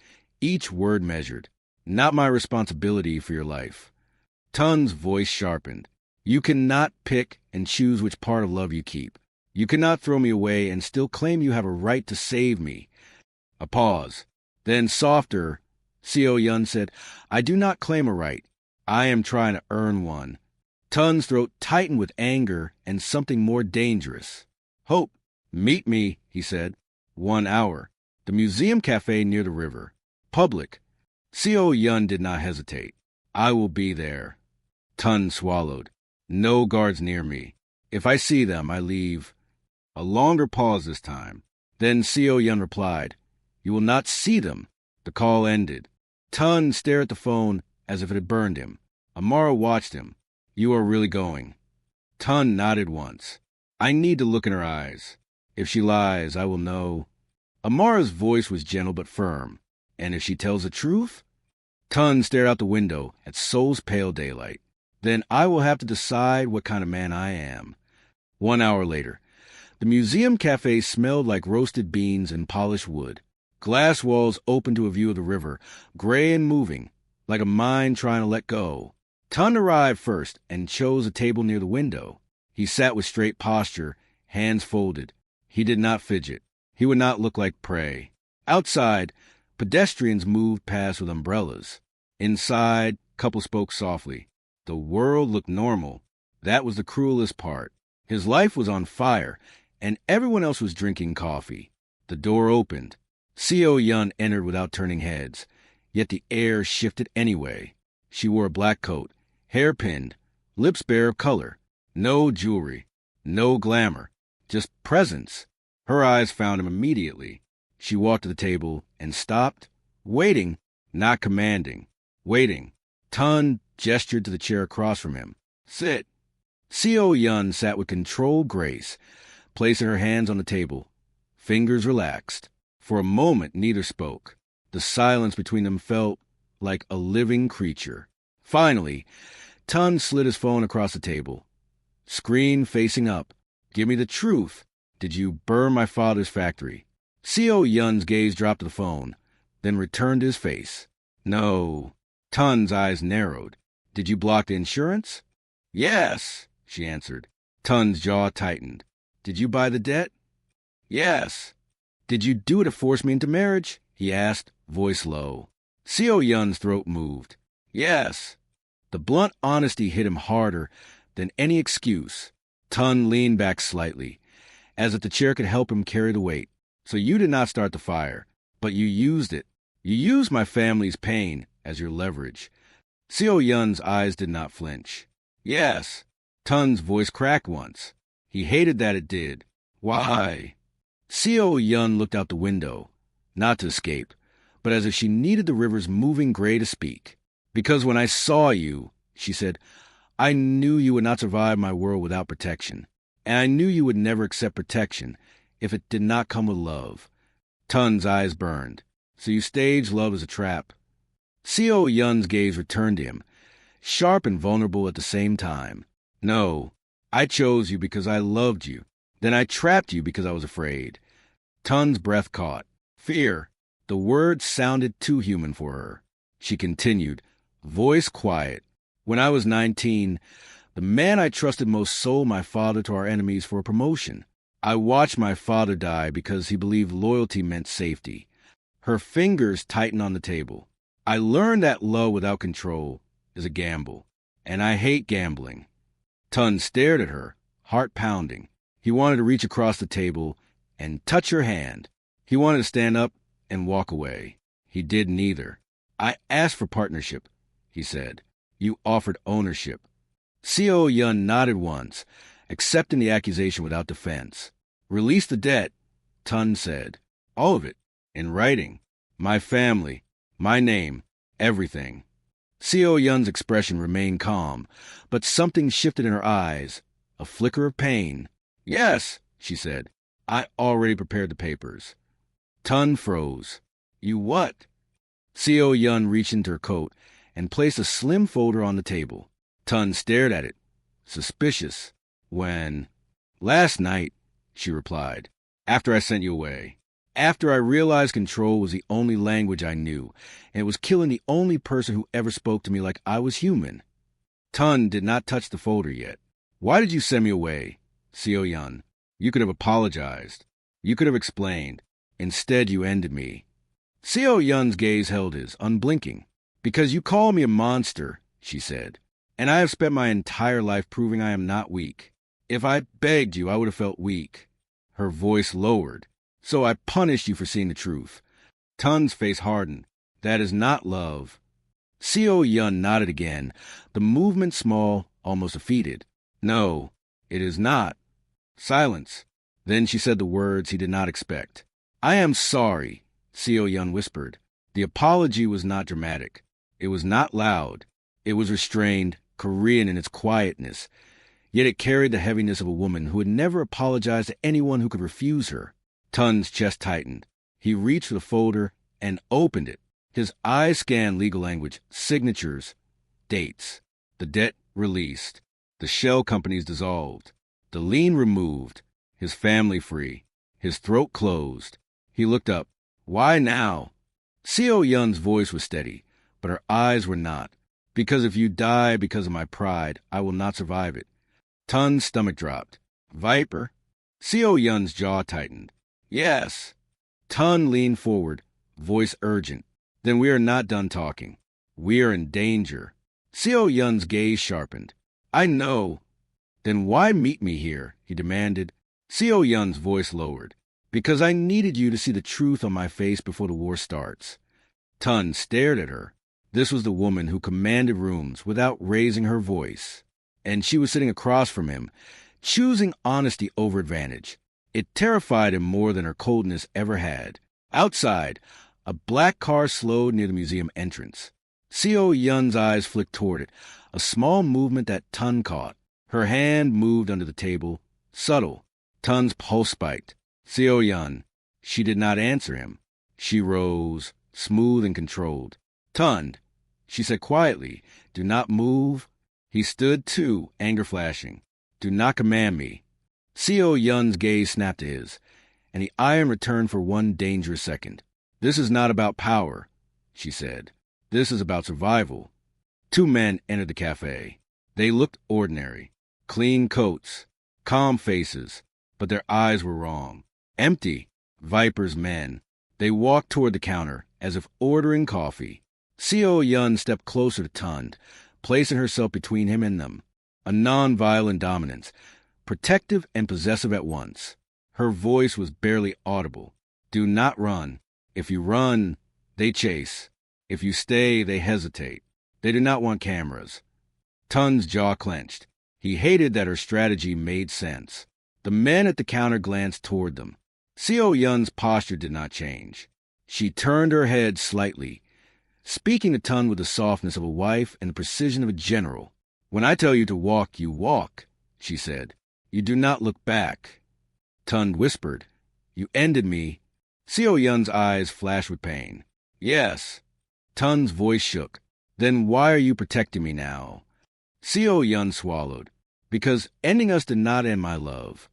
S1: each word measured. Not my responsibility for your life. Tun's voice sharpened. You cannot pick and choose which part of love you keep. You cannot throw me away and still claim you have a right to save me. A pause. Then softer, Seo-yun said, I do not claim a right. I am trying to earn one. Tun's throat tightened with anger and something more dangerous. Hope, meet me, he said. 1 hour. The museum cafe near the river. Public. Seo-yun did not hesitate. I will be there. Tun swallowed. No guards near me. If I see them, I leave. A longer pause this time. Then Seo-yun replied, You will not see them. The call ended. Tun stared at the phone as if it had burned him. Amara watched him. You are really going. Tun nodded once. I need to look in her eyes. If she lies, I will know. Amara's voice was gentle but firm. And if she tells the truth? Tun stared out the window at Seoul's pale daylight. Then I will have to decide what kind of man I am. 1 hour later, the museum cafe smelled like roasted beans and polished wood. Glass walls opened to a view of the river, gray and moving, like a mind trying to let go. Tun arrived first and chose a table near the window. He sat with straight posture, hands folded. He did not fidget. He would not look like prey. Outside, pedestrians moved past with umbrellas. Inside, couples spoke softly. The world looked normal. That was the cruelest part. His life was on fire, and everyone else was drinking coffee. The door opened. Seo-yun entered without turning heads, yet the air shifted anyway. She wore a black coat, hair pinned, lips bare of color. No jewelry, no glamour, just presence. Her eyes found him immediately. She walked to the table and stopped, waiting, not commanding, waiting. Tun gestured to the chair across from him. Sit. Seo-yun sat with controlled grace, placing her hands on the table. Fingers relaxed. For a moment, neither spoke. The silence between them felt like a living creature. Finally, Tun slid his phone across the table. Screen facing up. Give me the truth. Did you burn my father's factory? Seo-yun's gaze dropped to the phone, then returned to his face. No. Tun's eyes narrowed. Did you block the insurance? Yes, she answered. Tun's jaw tightened. Did you buy the debt? Yes. Did you do it to force me into marriage? He asked, voice low. Seo-yun's throat moved. Yes. The blunt honesty hit him harder than any excuse. Tun leaned back slightly, as if the chair could help him carry the weight. So you did not start the fire, but you used it. You used my family's pain as your leverage. Seo-yun's eyes did not flinch. Yes. Tun's voice cracked once. He hated that it did. Why? Seo-yun looked out the window, not to escape, but as if she needed the river's moving gray to speak. Because when I saw you, she said, I knew you would not survive my world without protection. And I knew you would never accept protection if it did not come with love. Tun's eyes burned. So you staged love as a trap. Seo-yun's gaze returned to him, sharp and vulnerable at the same time. No, I chose you because I loved you. Then I trapped you because I was afraid. Tun's breath caught. Fear. The word sounded too human for her. She continued, voice quiet. When I was 19, the man I trusted most sold my father to our enemies for a promotion. I watched my father die because he believed loyalty meant safety. Her fingers tightened on the table. I learned that love without control is a gamble, and I hate gambling. Tun stared at her, heart pounding. He wanted to reach across the table and touch her hand. He wanted to stand up and walk away. He did neither. I asked for partnership, he said. You offered ownership. Seo-yun nodded once, accepting the accusation without defense. Release the debt, Tun said. All of it, in writing. My family, my name, everything. Seo-yun's expression remained calm, but something shifted in her eyes, a flicker of pain. Yes, she said. I already prepared the papers. Tun froze. You what? Seo-yun reached into her coat and placed a slim folder on the table. Tun stared at it, suspicious. When? Last night, she replied, after I sent you away. After I realized control was the only language I knew, and it was killing the only person who ever spoke to me like I was human. Tun did not touch the folder yet. Why did you send me away? Seo-yun. You could have apologized. You could have explained. Instead, you ended me. Seo-yun's gaze held his, unblinking. Because you call me a monster, she said, and I have spent my entire life proving I am not weak. If I begged you, I would have felt weak. Her voice lowered. So I punished you for seeing the truth. Tun's face hardened. That is not love. Seo-yun nodded again, the movement small, almost defeated. No, it is not. Silence. Then she said the words he did not expect. I am sorry, Seo-yun whispered. The apology was not dramatic. It was not loud. It was restrained, Korean in its quietness. Yet it carried the heaviness of a woman who had never apologized to anyone who could refuse her. Tun's chest tightened. He reached for the folder and opened it. His eyes scanned legal language, signatures, dates. The debt released. The shell companies dissolved. The lien removed. His family free. His throat closed. He looked up. Why now? Seo-yun's voice was steady, but her eyes were not. Because if you die because of my pride, I will not survive it. Tun's stomach dropped. Viper? Seo-yun's jaw tightened. Yes. Tun leaned forward, voice urgent. Then we are not done talking. We are in danger. Seo-yun's gaze sharpened. I know. Then why meet me here? He demanded. Seo-yun's voice lowered. Because I needed you to see the truth on my face before the war starts. Tun stared at her. This was the woman who commanded rooms without raising her voice. And she was sitting across from him, choosing honesty over advantage. It terrified him more than her coldness ever had. Outside, a black car slowed near the museum entrance. Seo-yun's eyes flicked toward it, a small movement that Tun caught. Her hand moved under the table, subtle. Tun's pulse spiked. Seo-yun. She did not answer him. She rose, smooth and controlled. Tun, she said quietly, do not move. He stood too, anger flashing. Do not command me. Seo-yun's gaze snapped to his, and the iron returned for one dangerous second. This is not about power, she said. This is about survival. Two men entered the cafe. They looked ordinary. Clean coats, calm faces, but their eyes were wrong. Empty. Viper's men. They walked toward the counter, as if ordering coffee. Seo-yun stepped closer to Tun, placing herself between him and them. A non-violent dominance, protective and possessive at once. Her voice was barely audible. Do not run. If you run, they chase. If you stay, they hesitate. They do not want cameras. Tun's jaw clenched. He hated that her strategy made sense. The men at the counter glanced toward them. Seo-yun's posture did not change. She turned her head slightly, speaking to Tun with the softness of a wife and the precision of a general. When I tell you to walk, you walk, she said. You do not look back. Tun whispered. You ended me. Seo-yun's eyes flashed with pain. Yes. Tun's voice shook. Then why are you protecting me now? Seo-yun swallowed. Because ending us did not end my love.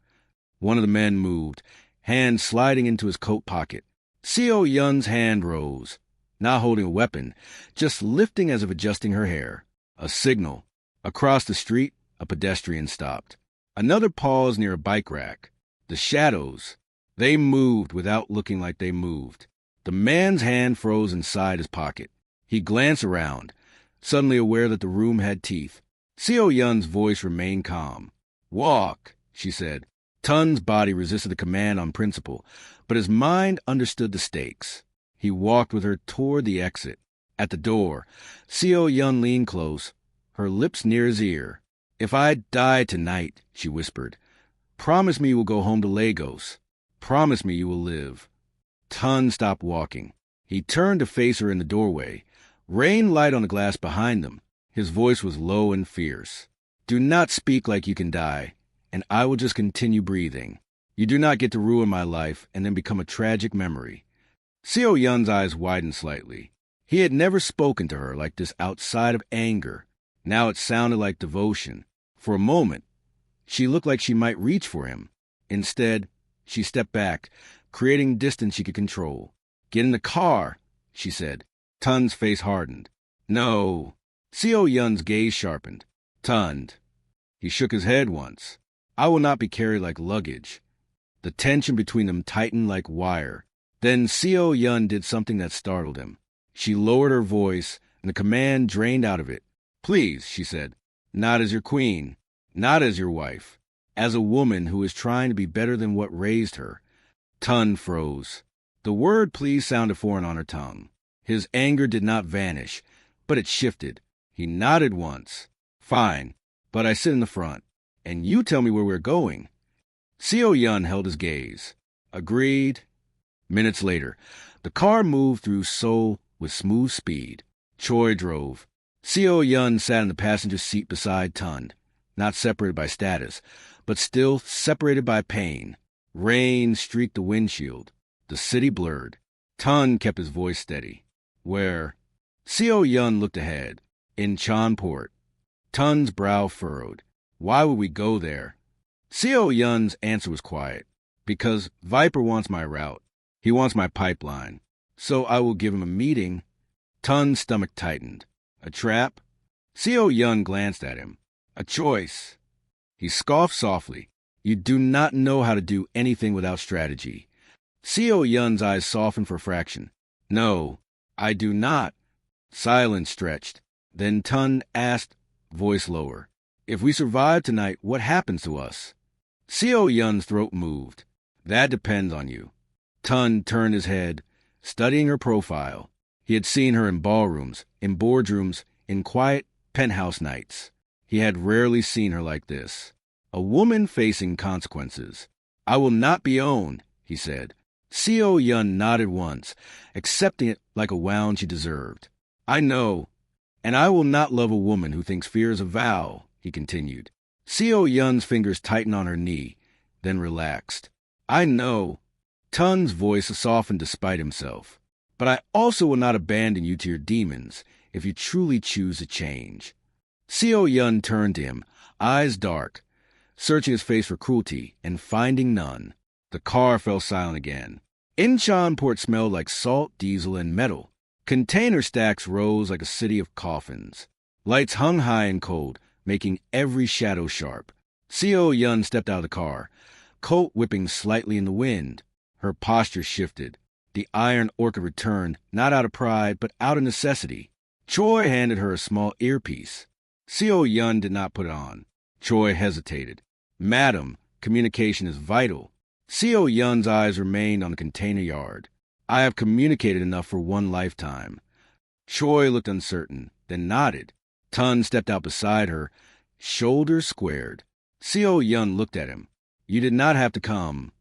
S1: One of the men moved, hand sliding into his coat pocket. Seo-yun's hand rose, not holding a weapon, just lifting as if adjusting her hair. A signal. Across the street, a pedestrian stopped. Another paused near a bike rack. The shadows. They moved without looking like they moved. The man's hand froze inside his pocket. He glanced around, suddenly aware that the room had teeth. Seo-yun's voice remained calm. Walk, she said. Tun's body resisted the command on principle, but his mind understood the stakes. He walked with her toward the exit. At the door, Seo-yun leaned close, her lips near his ear. If I die tonight, she whispered, promise me you will go home to Lagos. Promise me you will live. Tun stopped walking. He turned to face her in the doorway, rained light on the glass behind them. His voice was low and fierce. Do not speak like you can die, and I will just continue breathing. You do not get to ruin my life and then become a tragic memory. Seo-yun's eyes widened slightly. He had never spoken to her like this outside of anger. Now it sounded like devotion. For a moment, she looked like she might reach for him. Instead, she stepped back, creating distance she could control. "Get in the car," she said. Tun's face hardened. "No." Seo Yun's gaze sharpened. "Tund." He shook his head once. "I will not be carried like luggage." The tension between them tightened like wire. Then Seo Yun did something that startled him. She lowered her voice, and the command drained out of it. "Please," she said. "Not as your queen. Not as your wife. As a woman who is trying to be better than what raised her." Tun froze. The word please sounded foreign on her tongue. His anger did not vanish, but it shifted. He nodded once. "Fine, but I sit in the front, and you tell me where we're going." Seo Yun held his gaze. "Agreed." Minutes later, the car moved through Seoul with smooth speed. Choi drove. Seo Yun sat in the passenger seat beside Tun, not separated by status, but still separated by pain. Rain streaked the windshield. The city blurred. Tun kept his voice steady. "Where?" Seo Yun looked ahead. "In Cheonport." Tun's brow furrowed. "Why would we go there?" Seo Yun's answer was quiet. "Because Viper wants my route. He wants my pipeline. So I will give him a meeting." Tun's stomach tightened. "A trap?" Seo Yun glanced at him. "A choice." He scoffed softly. "You do not know how to do anything without strategy." Seo Yun's eyes softened for a fraction. "No, I do not." Silence stretched. Then Tun asked, voice lower, "If we survive tonight, what happens to us?" Seo Yun's throat moved. "That depends on you." Tun turned his head, studying her profile. He had seen her in ballrooms, in boardrooms, in quiet penthouse nights. He had rarely seen her like this. A woman facing consequences. "I will not be owned," he said. Seo Yun nodded once, accepting it like a wound she deserved. "I know. And I will not love a woman who thinks fear is a vow," he continued. Seo Yun's fingers tightened on her knee, then relaxed. "I know." Tun's voice softened despite himself. "But I also will not abandon you to your demons if you truly choose to change." Seo Yun turned to him, eyes dark, searching his face for cruelty and finding none. The car fell silent again. Incheonport smelled like salt, diesel, and metal. Container stacks rose like a city of coffins. Lights hung high and cold, making every shadow sharp. Seo Yun stepped out of the car, coat whipping slightly in the wind. Her posture shifted. The iron orchid returned, not out of pride, but out of necessity. Choi handed her a small earpiece. Seo Yun did not put it on. Choi hesitated. "Madam, communication is vital." Seo Yun's eyes remained on the container yard. "I have communicated enough for one lifetime." Choi looked uncertain, then nodded. Tun stepped out beside her, shoulders squared. Seo Yun looked at him. "You did not have to come."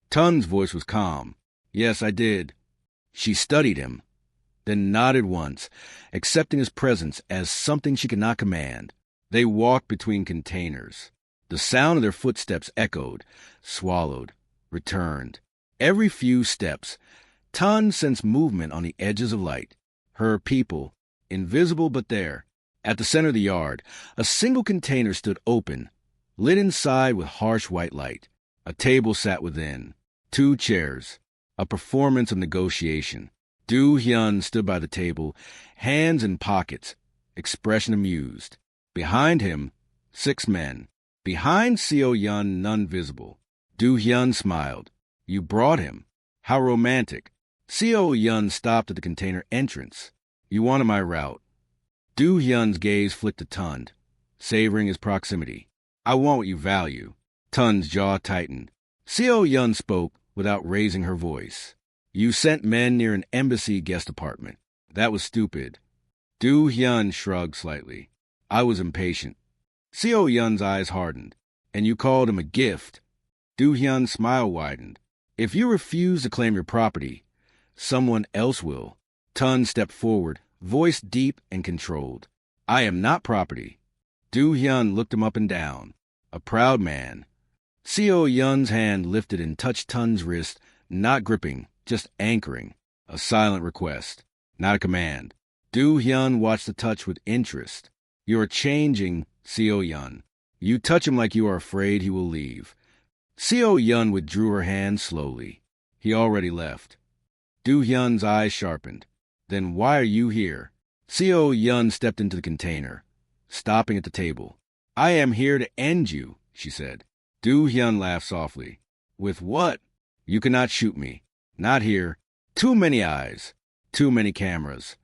S1: Tun's voice was calm. "Yes, I did." She studied him, then nodded once, accepting his presence as something she could not command. They walked between containers. The sound of their footsteps echoed, swallowed, returned. Every few steps, Tun sensed movement on the edges of light. Her people, invisible but there. At the center of the yard, a single container stood open, lit inside with harsh white light. A table sat within. 2 chairs. A performance of negotiation. Do Hyun stood by the table, hands in pockets, expression amused. Behind him, 6 men. Behind Seo Yun, none visible. Do Hyun smiled. "You brought him. How romantic." Seo Yun stopped at the container entrance. "You wanted my route." Do Hyun's gaze flicked to Tun, savoring his proximity. "I want what you value." Tun's jaw tightened. Seo Yun spoke without raising her voice. "You sent men near an embassy guest apartment. That was stupid." Do Hyun shrugged slightly. "I was impatient." Seo Yun's eyes hardened. "And you called him a gift." Do Hyun's smile widened. "If you refuse to claim your property, someone else will." Tun stepped forward, voice deep and controlled. "I am not property." Do Hyun looked him up and down. A proud man. Seo Yun's hand lifted and touched Tun's wrist, not gripping, just anchoring. A silent request, not a command. Do Hyun watched the touch with interest. "You are changing, Seo Yun. You touch him like you are afraid he will leave." Seo Yun withdrew her hand slowly. He already left. Do-hyun's eyes sharpened. Then why are you here? Seo-yun stepped into the container, stopping at the table. I am here to end you, she said. Do-hyun laughed softly. With what? You cannot shoot me. Not here. Too many eyes. Too many cameras.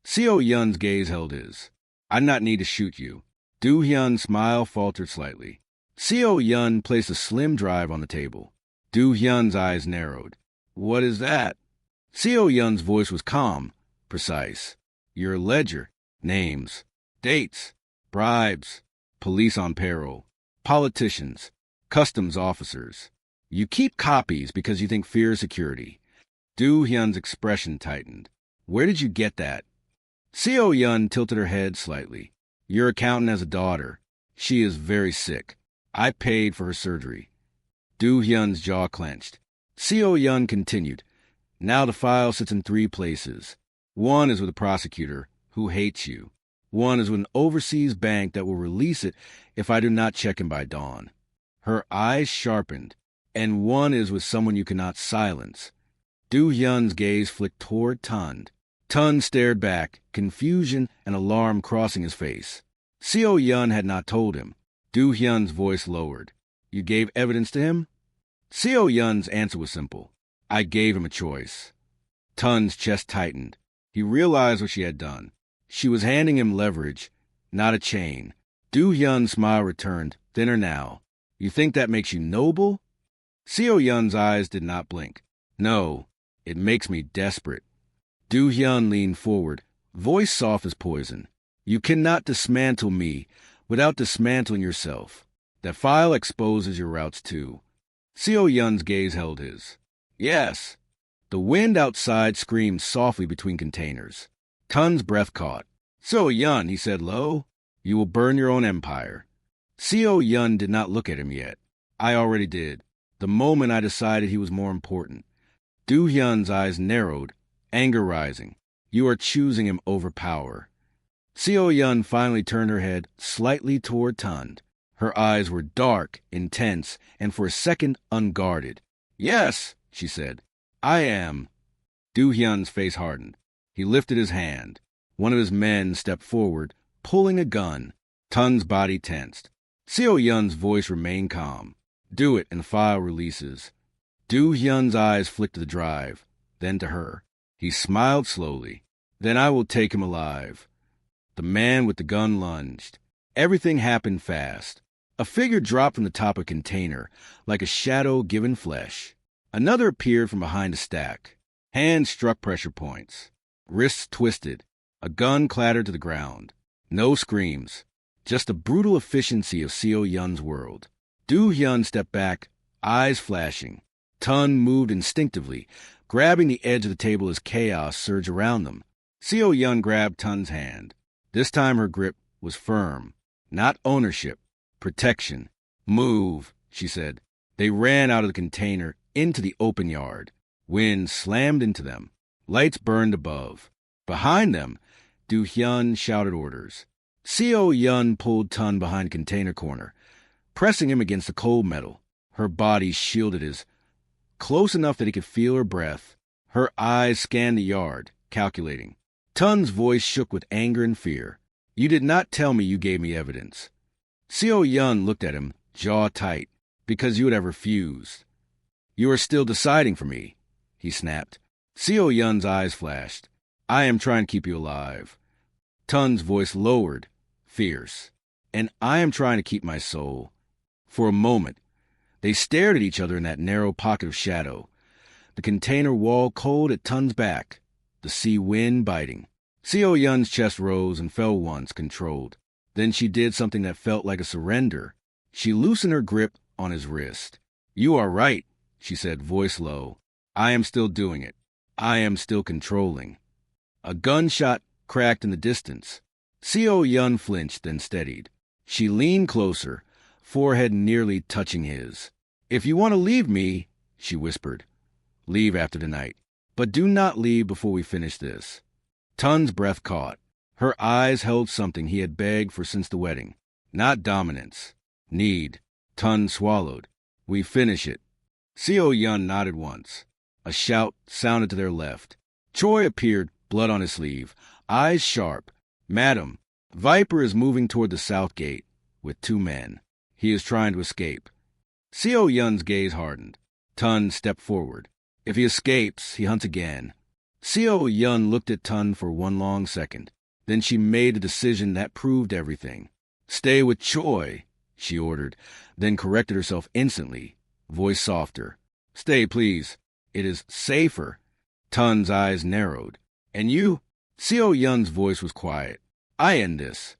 S1: Seo-yun's gaze held his. I not need to shoot you. Do-hyun's smile faltered slightly. Seo-yun placed a slim drive on the table. Do-hyun's eyes narrowed. What is that? Seo-yun's voice was calm, precise. Your ledger. Names. Dates. Bribes. Police on payroll. Politicians. Customs officers. You keep copies because you think fear is security. Do-hyun's expression tightened. Where did you get that? Seo-yun tilted her head slightly. Your accountant has a daughter. She is very sick. I paid for her surgery. Do-hyun's jaw clenched. Seo-yun continued. Now the file sits in 3 places. One is with a prosecutor who hates you. One is with an overseas bank that will release it if I do not check him by dawn. Her eyes sharpened. And one is with someone you cannot silence. Do-hyun's gaze flicked toward Tund. Tund stared back, confusion and alarm crossing his face. Seo-yun had not told him. Do-hyun's voice lowered. You gave evidence to him? Seo-yun's answer was simple. I gave him a choice. Tund's chest tightened. He realized what she had done. She was handing him leverage, not a chain. Do-hyun's smile returned, thinner now. You think that makes you noble? Seo-yun's eyes did not blink. No, it makes me desperate. Do-hyun leaned forward, voice soft as poison. You cannot dismantle me without dismantling yourself. That file exposes your routes too. Seo-yun's gaze held his. Yes. The wind outside screamed softly between containers. Tund's breath caught. Seo-yun, he said low, you will burn your own empire. Seo-yun did not look at him yet. I already did. The moment I decided he was more important. Do-hyun's eyes narrowed, anger rising. You are choosing him over power. Seo-yun finally turned her head slightly toward Tund. Her eyes were dark, intense, and for a second unguarded. Yes, she said. I am. Do-hyun's face hardened. He lifted his hand. One of his men stepped forward, pulling a gun. Tund's body tensed. Seo-yun's voice remained calm. Do it and file releases. Do-hyun's eyes flicked to the drive, then to her. He smiled slowly. Then I will take him alive. The man with the gun lunged. Everything happened fast. A figure dropped from the top of a container, like a shadow given flesh. Another appeared from behind a stack. Hands struck pressure points. Wrists twisted. A gun clattered to the ground. No screams. Just the brutal efficiency of Seo-yun's world. Do-hyun stepped back, eyes flashing. Tund moved instinctively, grabbing the edge of the table as chaos surged around them. Seo-yun grabbed Tund's hand. This time her grip was firm. Not ownership. Protection. Move, she said. They ran out of the container, into the open yard. Wind slammed into them. Lights burned above. Behind them, Do-hyun shouted orders. Seo-yun pulled Tund behind a container corner, pressing him against the cold metal. Her body shielded his, close enough that he could feel her breath. Her eyes scanned the yard, calculating. Tund's voice shook with anger and fear. You did not tell me you gave me evidence. Seo-yun looked at him, jaw tight, because you would have refused. You are still deciding for me, he snapped. Seo-yun's eyes flashed. I am trying to keep you alive. Tund's voice lowered, fierce. And I am trying to keep my soul. For a moment, they stared at each other in that narrow pocket of shadow. The container wall cold at Tund's back, the sea wind biting. Seo-yun's chest rose and fell once, controlled. Then she did something that felt like a surrender. She loosened her grip on his wrist. You are right, she said, voice low. I am still doing it. I am still controlling. A gunshot cracked in the distance. Seo-yun flinched, then steadied. She leaned closer, forehead nearly touching his. If you want to leave me, she whispered, leave after tonight. But do not leave before we finish this. Tund's breath caught. Her eyes held something he had begged for since the wedding. Not dominance. Need. Tund swallowed. We finish it. Seo-yun nodded once. A shout sounded to their left. Choi appeared, blood on his sleeve, eyes sharp. "Madam, Viper is moving toward the south gate with 2 men. He is trying to escape." Seo-yun's gaze hardened. Tun stepped forward. If he escapes, he hunts again. Seo-yun looked at Tun for one long second. Then she made a decision that proved everything. "Stay with Choi," she ordered, then corrected herself instantly, voice softer. "Stay, please. It is safer." Tun's eyes narrowed. "And you?" Seo-yun's voice was quiet. "I end this."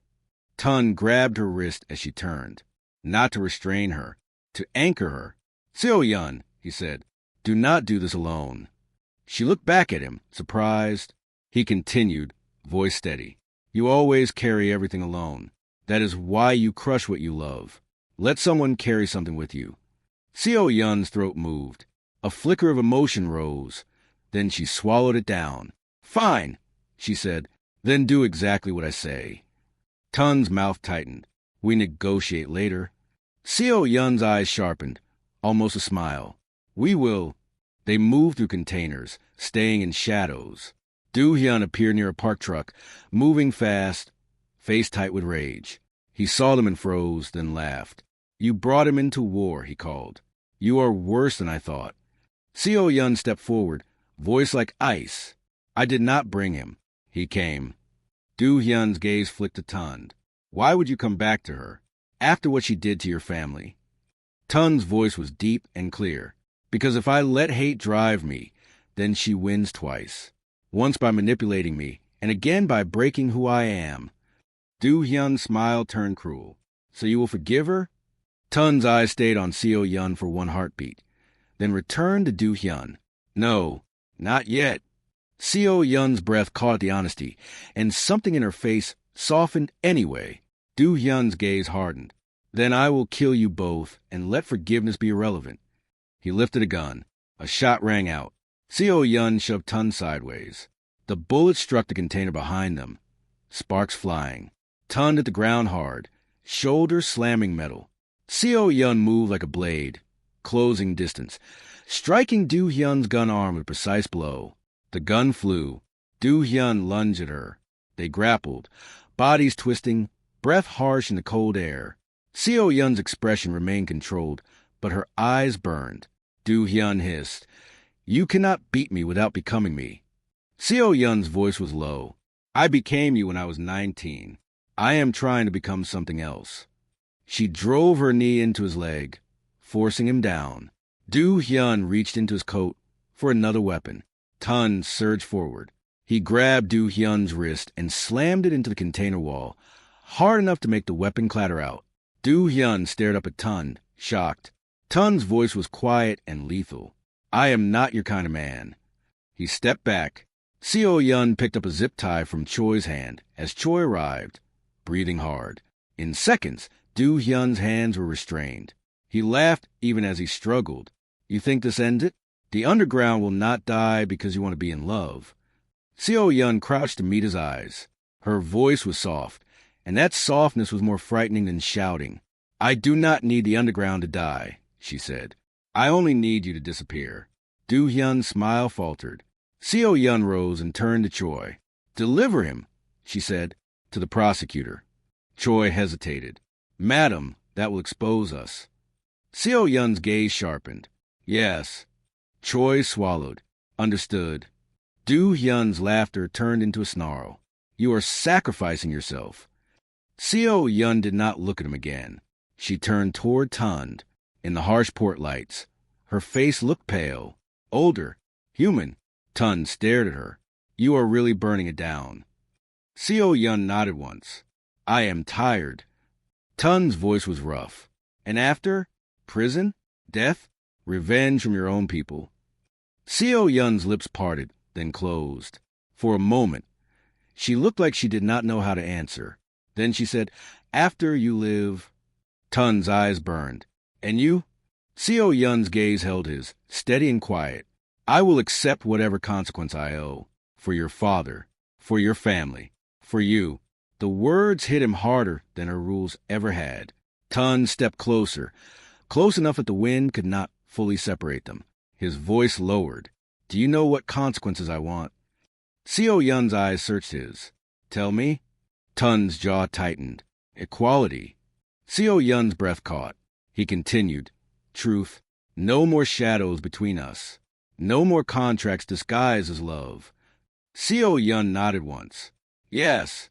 S1: Tun grabbed her wrist as she turned, not to restrain her, to anchor her. "Seo-yun," he said, "do not do this alone." She looked back at him, surprised. He continued, voice steady. "You always carry everything alone. That is why you crush what you love. Let someone carry something with you." Seo-yun's throat moved. A flicker of emotion rose. Then she swallowed it down. "Fine," she said. "Then do exactly what I say." Tun's mouth tightened. "We negotiate later." Seo-yun's eyes sharpened, almost a smile. "We will." They moved through containers, staying in shadows. Do-hyun appeared near a parked truck, moving fast, face tight with rage. He saw them and froze, then laughed. "You brought him into war," he called. "You are worse than I thought." Seo-yun stepped forward, voice like ice. "I did not bring him. He came." Do-hyun's gaze flicked to Tun. "Why would you come back to her, after what she did to your family?" Tun's voice was deep and clear. "Because if I let hate drive me, then she wins twice. Once by manipulating me, and again by breaking who I am." Do-hyun's smile turned cruel. "So you will forgive her?" Tun's eyes stayed on Seo-yun for one heartbeat, then returned to Do-hyun. "No, not yet." Seo-yun's breath caught the honesty, and something in her face softened anyway. Do-hyun's gaze hardened. "Then I will kill you both and let forgiveness be irrelevant." He lifted a gun. A shot rang out. Seo-yun shoved Tun sideways. The bullet struck the container behind them, sparks flying. Tun hit the ground hard, shoulder slamming metal. Seo-yun moved like a blade, closing distance, striking Do-hyun's gun arm with a precise blow. The gun flew. Do-hyun lunged at her. They grappled, bodies twisting, breath harsh in the cold air. Seo-yun's expression remained controlled, but her eyes burned. Do-hyun hissed, "You cannot beat me without becoming me." Seo-yun's voice was low. "I became you when I was 19. I am trying to become something else." She drove her knee into his leg, forcing him down. Do-hyun reached into his coat for another weapon. Tun surged forward. He grabbed Do-hyun's wrist and slammed it into the container wall, hard enough to make the weapon clatter out. Do-hyun stared up at Tun, shocked. Tun's voice was quiet and lethal. "I am not your kind of man." He stepped back. Seo-yun picked up a zip tie from Choi's hand as Choi arrived, breathing hard. In seconds, Do-hyun's hands were restrained. He laughed even as he struggled. "You think this ends it? The underground will not die because you want to be in love." Seo-yun crouched to meet his eyes. Her voice was soft, and that softness was more frightening than shouting. "I do not need the underground to die," she said. "I only need you to disappear." Do-hyun's smile faltered. Seo-yun rose and turned to Choi. "Deliver him," she said, to the prosecutor. Choi hesitated. "Madam, that will expose us." Seo-yun's gaze sharpened. "Yes." Choi swallowed. "Understood." Do-hyun's laughter turned into a snarl. "You are sacrificing yourself." Seo-yun did not look at him again. She turned toward Tun. In the harsh port lights, her face looked pale, older, human. Tun stared at her. "You are really burning it down." Seo-yun nodded once. "I am tired." Tun's voice was rough. "And after? Prison? Death? Revenge from your own people?" Seo-yun's lips parted, then closed. For a moment, she looked like she did not know how to answer. Then she said, "After you live." Tun's eyes burned. "And you?" Seo-yun's gaze held his, steady and quiet. "I will accept whatever consequence I owe. For your father. For your family. For you." The words hit him harder than her rules ever had. Tun stepped closer, close enough that the wind could not fully separate them. His voice lowered. Do you know what consequences I want? Seo Yun's eyes searched his. Tell me. Tun's jaw tightened. Equality. Seo Yun's breath caught. He continued. Truth. No more shadows between us. No more contracts disguised as love. Seo Yun nodded once. Yes.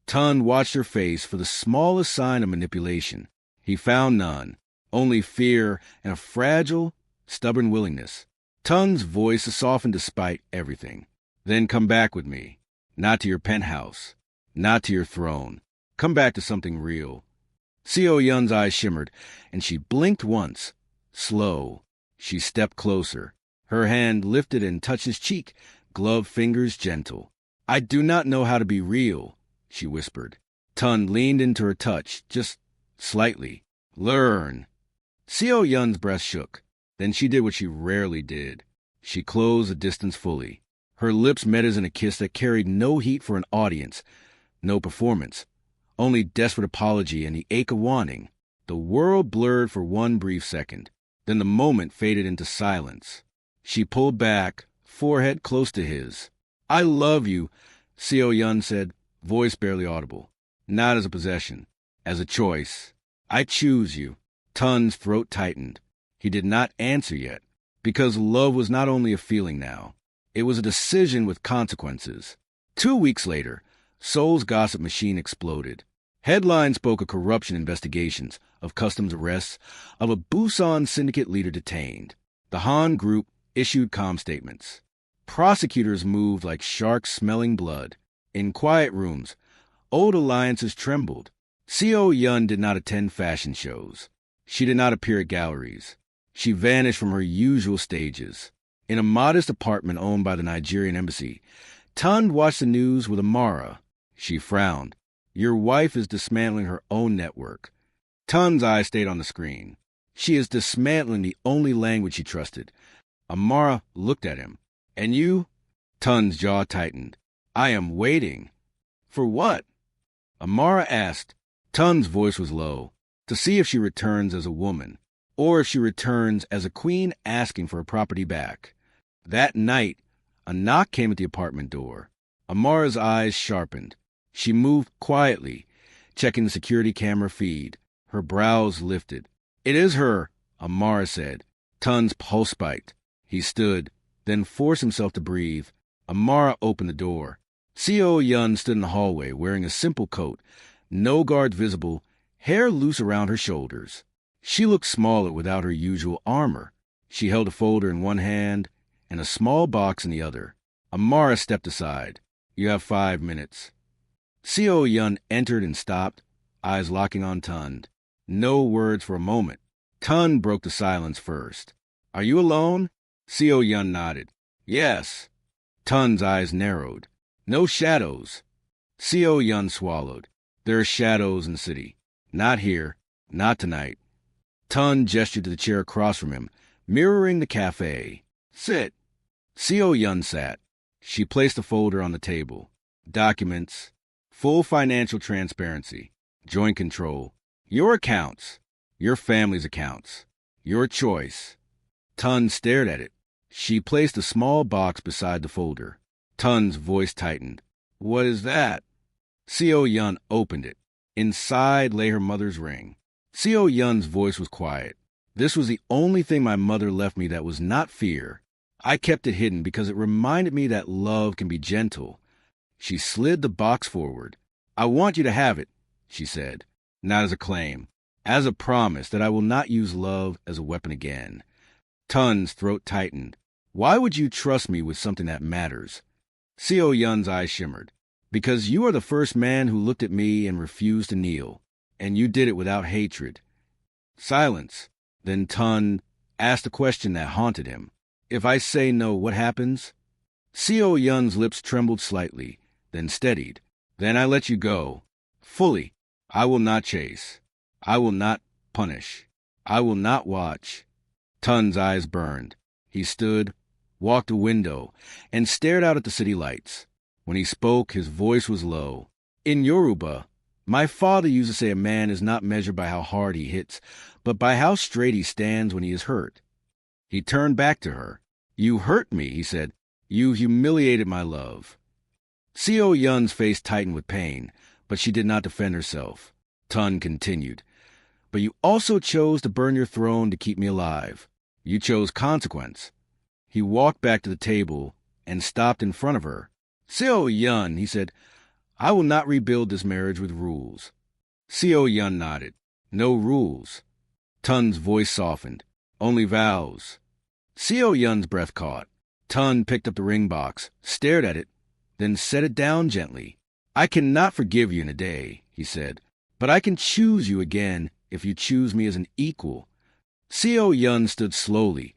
S1: Tun watched her face for the smallest sign of manipulation. He found none, only fear and a fragile, stubborn willingness. Tun's voice softened despite everything. Then come back with me. Not to your penthouse. Not to your throne. Come back to something real. Seo Yun's eyes shimmered, and she blinked once. Slow. She stepped closer. Her hand lifted and touched his cheek, gloved fingers gentle. I do not know how to be real, she whispered. Tun leaned into her touch, just slightly. Learn. Seo Yun's breast shook. Then she did what she rarely did. She closed the distance fully. Her lips met his in a kiss that carried no heat for an audience, no performance, only desperate apology and the ache of wanting. The world blurred for one brief second. Then the moment faded into silence. She pulled back, forehead close to his. I love you, Seo Yun said, voice barely audible. Not as a possession, as a choice. I choose you. Tun's throat tightened. He did not answer yet, because love was not only a feeling now. It was a decision with consequences. 2 weeks later, Seoul's gossip machine exploded. Headlines spoke of corruption investigations, of customs arrests, of a Busan syndicate leader detained. The Han Group issued calm statements. Prosecutors moved like sharks smelling blood. In quiet rooms, old alliances trembled. Seo Yun did not attend fashion shows. She did not appear at galleries. She vanished from her usual stages. In a modest apartment owned by the Nigerian embassy, Tun watched the news with Amara. She frowned. Your wife is dismantling her own network. Tun's eyes stayed on the screen. She is dismantling the only language she trusted. Amara looked at him. And you? Tun's jaw tightened. I am waiting. For what? Amara asked. Tun's voice was low. To see if she returns as a woman, or if she returns as a queen asking for her property back. That night, a knock came at the apartment door. Amara's eyes sharpened. She moved quietly, checking the security camera feed. Her brows lifted. It is her, Amara said. Tun's pulse spiked. He stood, then forced himself to breathe. Amara opened the door. Seo Yun stood in the hallway wearing a simple coat, no guards visible, hair loose around her shoulders. She looked smaller without her usual armor. She held a folder in one hand and a small box in the other. Amara stepped aside. You have 5 minutes. Seo Yun entered and stopped, eyes locking on Tun. No words for a moment. Tun broke the silence first. Are you alone? Seo Yun nodded. Yes. Tun's eyes narrowed. No shadows. Seo Yun swallowed. There are shadows in the city. Not here. Not tonight. Tun gestured to the chair across from him, mirroring the cafe. Sit. Seo Yun sat. She placed the folder on the table. Documents. Full financial transparency. Joint control. Your accounts. Your family's accounts. Your choice. Tun stared at it. She placed a small box beside the folder. Tun's voice tightened. What is that? Seo Yun opened it. Inside lay her mother's ring. Seo Yun's voice was quiet. This was the only thing my mother left me that was not fear. I kept it hidden because it reminded me that love can be gentle. She slid the box forward. I want you to have it, she said. Not as a claim. As a promise that I will not use love as a weapon again. Tun's throat tightened. Why would you trust me with something that matters? Seo Yun's eyes shimmered. Because you are the first man who looked at me and refused to kneel. And you did it without hatred. Silence. Then Tun asked a question that haunted him. If I say no, what happens? Seo Yun's lips trembled slightly, then steadied. Then I let you go. Fully. I will not chase. I will not punish. I will not watch. Tun's eyes burned. He stood, walked a window, and stared out at the city lights. When he spoke, his voice was low. In Yoruba, my father used to say a man is not measured by how hard he hits, but by how straight he stands when he is hurt. He turned back to her. You hurt me, he said. You humiliated my love. Seo Yun's face tightened with pain, but she did not defend herself. Tun continued. But you also chose to burn your throne to keep me alive. You chose consequence. He walked back to the table and stopped in front of her. Seo Yun, he said, I will not rebuild this marriage with rules. Seo Yun nodded. No rules. Tun's voice softened. Only vows. Seo Yun's breath caught. Tun picked up the ring box, stared at it, then set it down gently. I cannot forgive you in a day, he said, but I can choose you again if you choose me as an equal. Seo Yun stood slowly,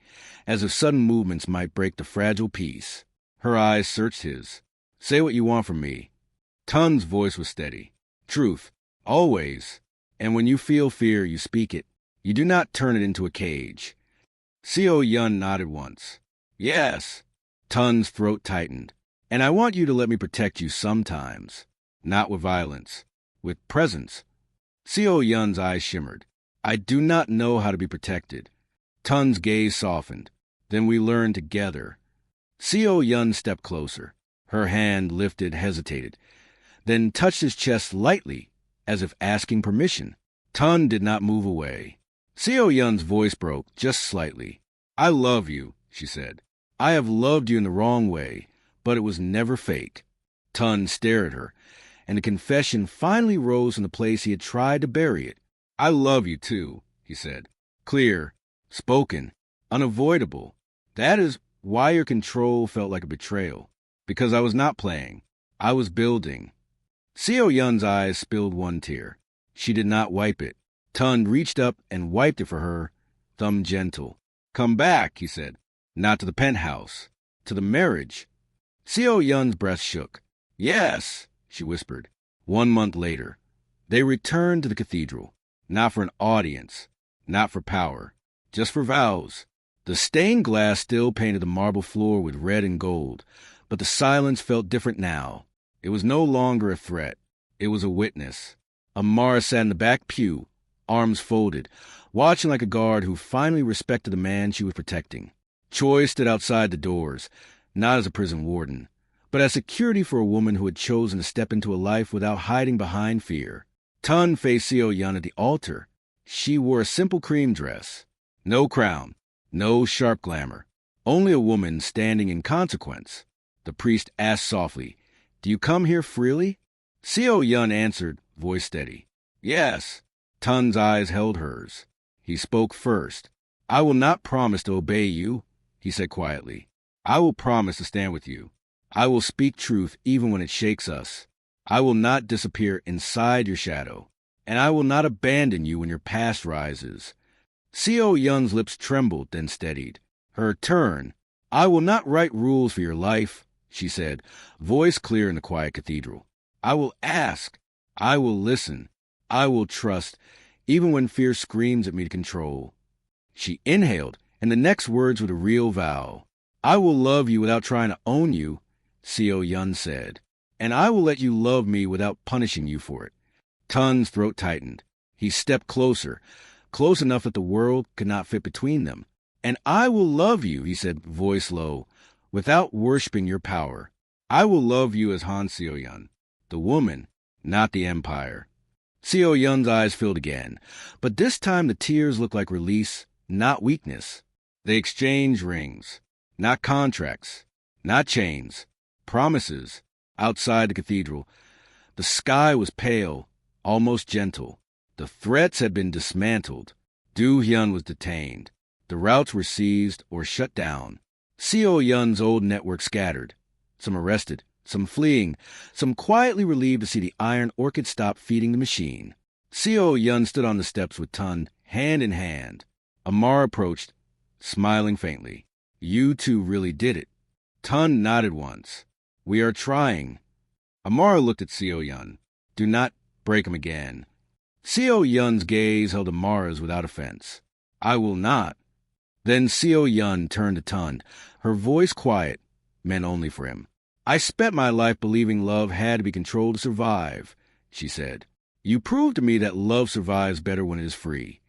S1: as if sudden movements might break the fragile peace. Her eyes searched his. Say what you want from me. Tun's voice was steady. Truth, always. And when you feel fear, you speak it. You do not turn it into a cage. Seo Yun nodded once. Yes. Tun's throat tightened. And I want you to let me protect you sometimes. Not with violence. With presence. Seo Yun's eyes shimmered. I do not know how to be protected. Tun's gaze softened. Then we learn together. Seo Yun stepped closer. Her hand lifted, hesitated, then touched his chest lightly, as if asking permission. Tun did not move away. Seo Yun's voice broke just slightly. I love you, she said. I have loved you in the wrong way, but it was never fake. Tun stared at her, and the confession finally rose from the place he had tried to bury it. I love you too, he said. Clear, spoken, unavoidable. That is why your control felt like a betrayal. Because I was not playing. I was building. Seo Yun's eyes spilled one tear. She did not wipe it. Tun reached up and wiped it for her, thumb gentle. Come back, he said. Not to the penthouse. To the marriage. Seo Yun's breath shook. Yes, she whispered. 1 month later, they returned to the cathedral. Not for an audience. Not for power. Just for vows. The stained glass still painted the marble floor with red and gold, but the silence felt different now. It was no longer a threat. It was a witness. Amara sat in the back pew, arms folded, watching like a guard who finally respected the man she was protecting. Choi stood outside the doors, not as a prison warden, but as security for a woman who had chosen to step into a life without hiding behind fear. Tun faced Seo Yun at the altar. She wore a simple cream dress. No crown, no sharp glamour, only a woman standing in consequence. The priest asked softly, Do you come here freely? Seo Yun answered, voice steady. Yes. Tun's eyes held hers. He spoke first. I will not promise to obey you, he said quietly. I will promise to stand with you. I will speak truth even when it shakes us. I will not disappear inside your shadow, and I will not abandon you when your past rises. Seo Yun's lips trembled, then steadied. Her turn. I will not write rules for your life, she said, voice clear in the quiet cathedral. I will ask. I will listen. I will trust, even when fear screams at me to control. She inhaled, and the next words were the real vow. I will love you without trying to own you, Seo Yun said. And I will let you love me without punishing you for it. Tun's throat tightened. He stepped closer, close enough that the world could not fit between them. And I will love you, he said, voice low, without worshiping your power. I will love you as Han Seo Yun, the woman, not the empire. Seo Yun's eyes filled again, but this time the tears looked like release, not weakness. They exchanged rings, not contracts, not chains, promises. Outside the cathedral, the sky was pale, almost gentle. The threats had been dismantled. Du Hyun was detained. The routes were seized or shut down. Seo Yun's old network scattered. Some arrested, some fleeing, some quietly relieved to see the iron orchid stop feeding the machine. Seo Yun stood on the steps with Tun, hand in hand. Amar approached, smiling faintly. You two really did it. Tun nodded once. We are trying. Amara looked at Seo Yun. Do not break him again. Seo Yun's gaze held Amara's without offense. I will not. Then Seo Yun turned to Tun, her voice quiet, meant only for him. I spent my life believing love had to be controlled to survive, she said. You proved to me that love survives better when it is free.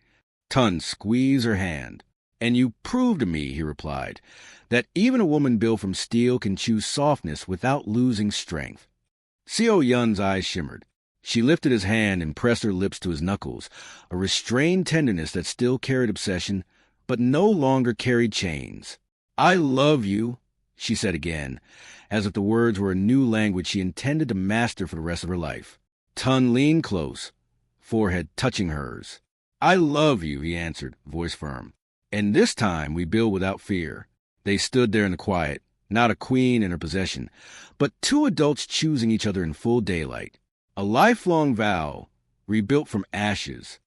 S1: Tun squeezed her hand. And you prove to me, he replied, that even a woman built from steel can choose softness without losing strength. Seo-yun's eyes shimmered. She lifted his hand and pressed her lips to his knuckles, a restrained tenderness that still carried obsession, but no longer carried chains. I love you, she said again, as if the words were a new language she intended to master for the rest of her life. Tun leaned close, forehead touching hers. I love you, he answered, voice firm. And this time we build without fear. They stood there in the quiet, not a queen in her possession, but two adults choosing each other in full daylight. A lifelong vow, rebuilt from ashes,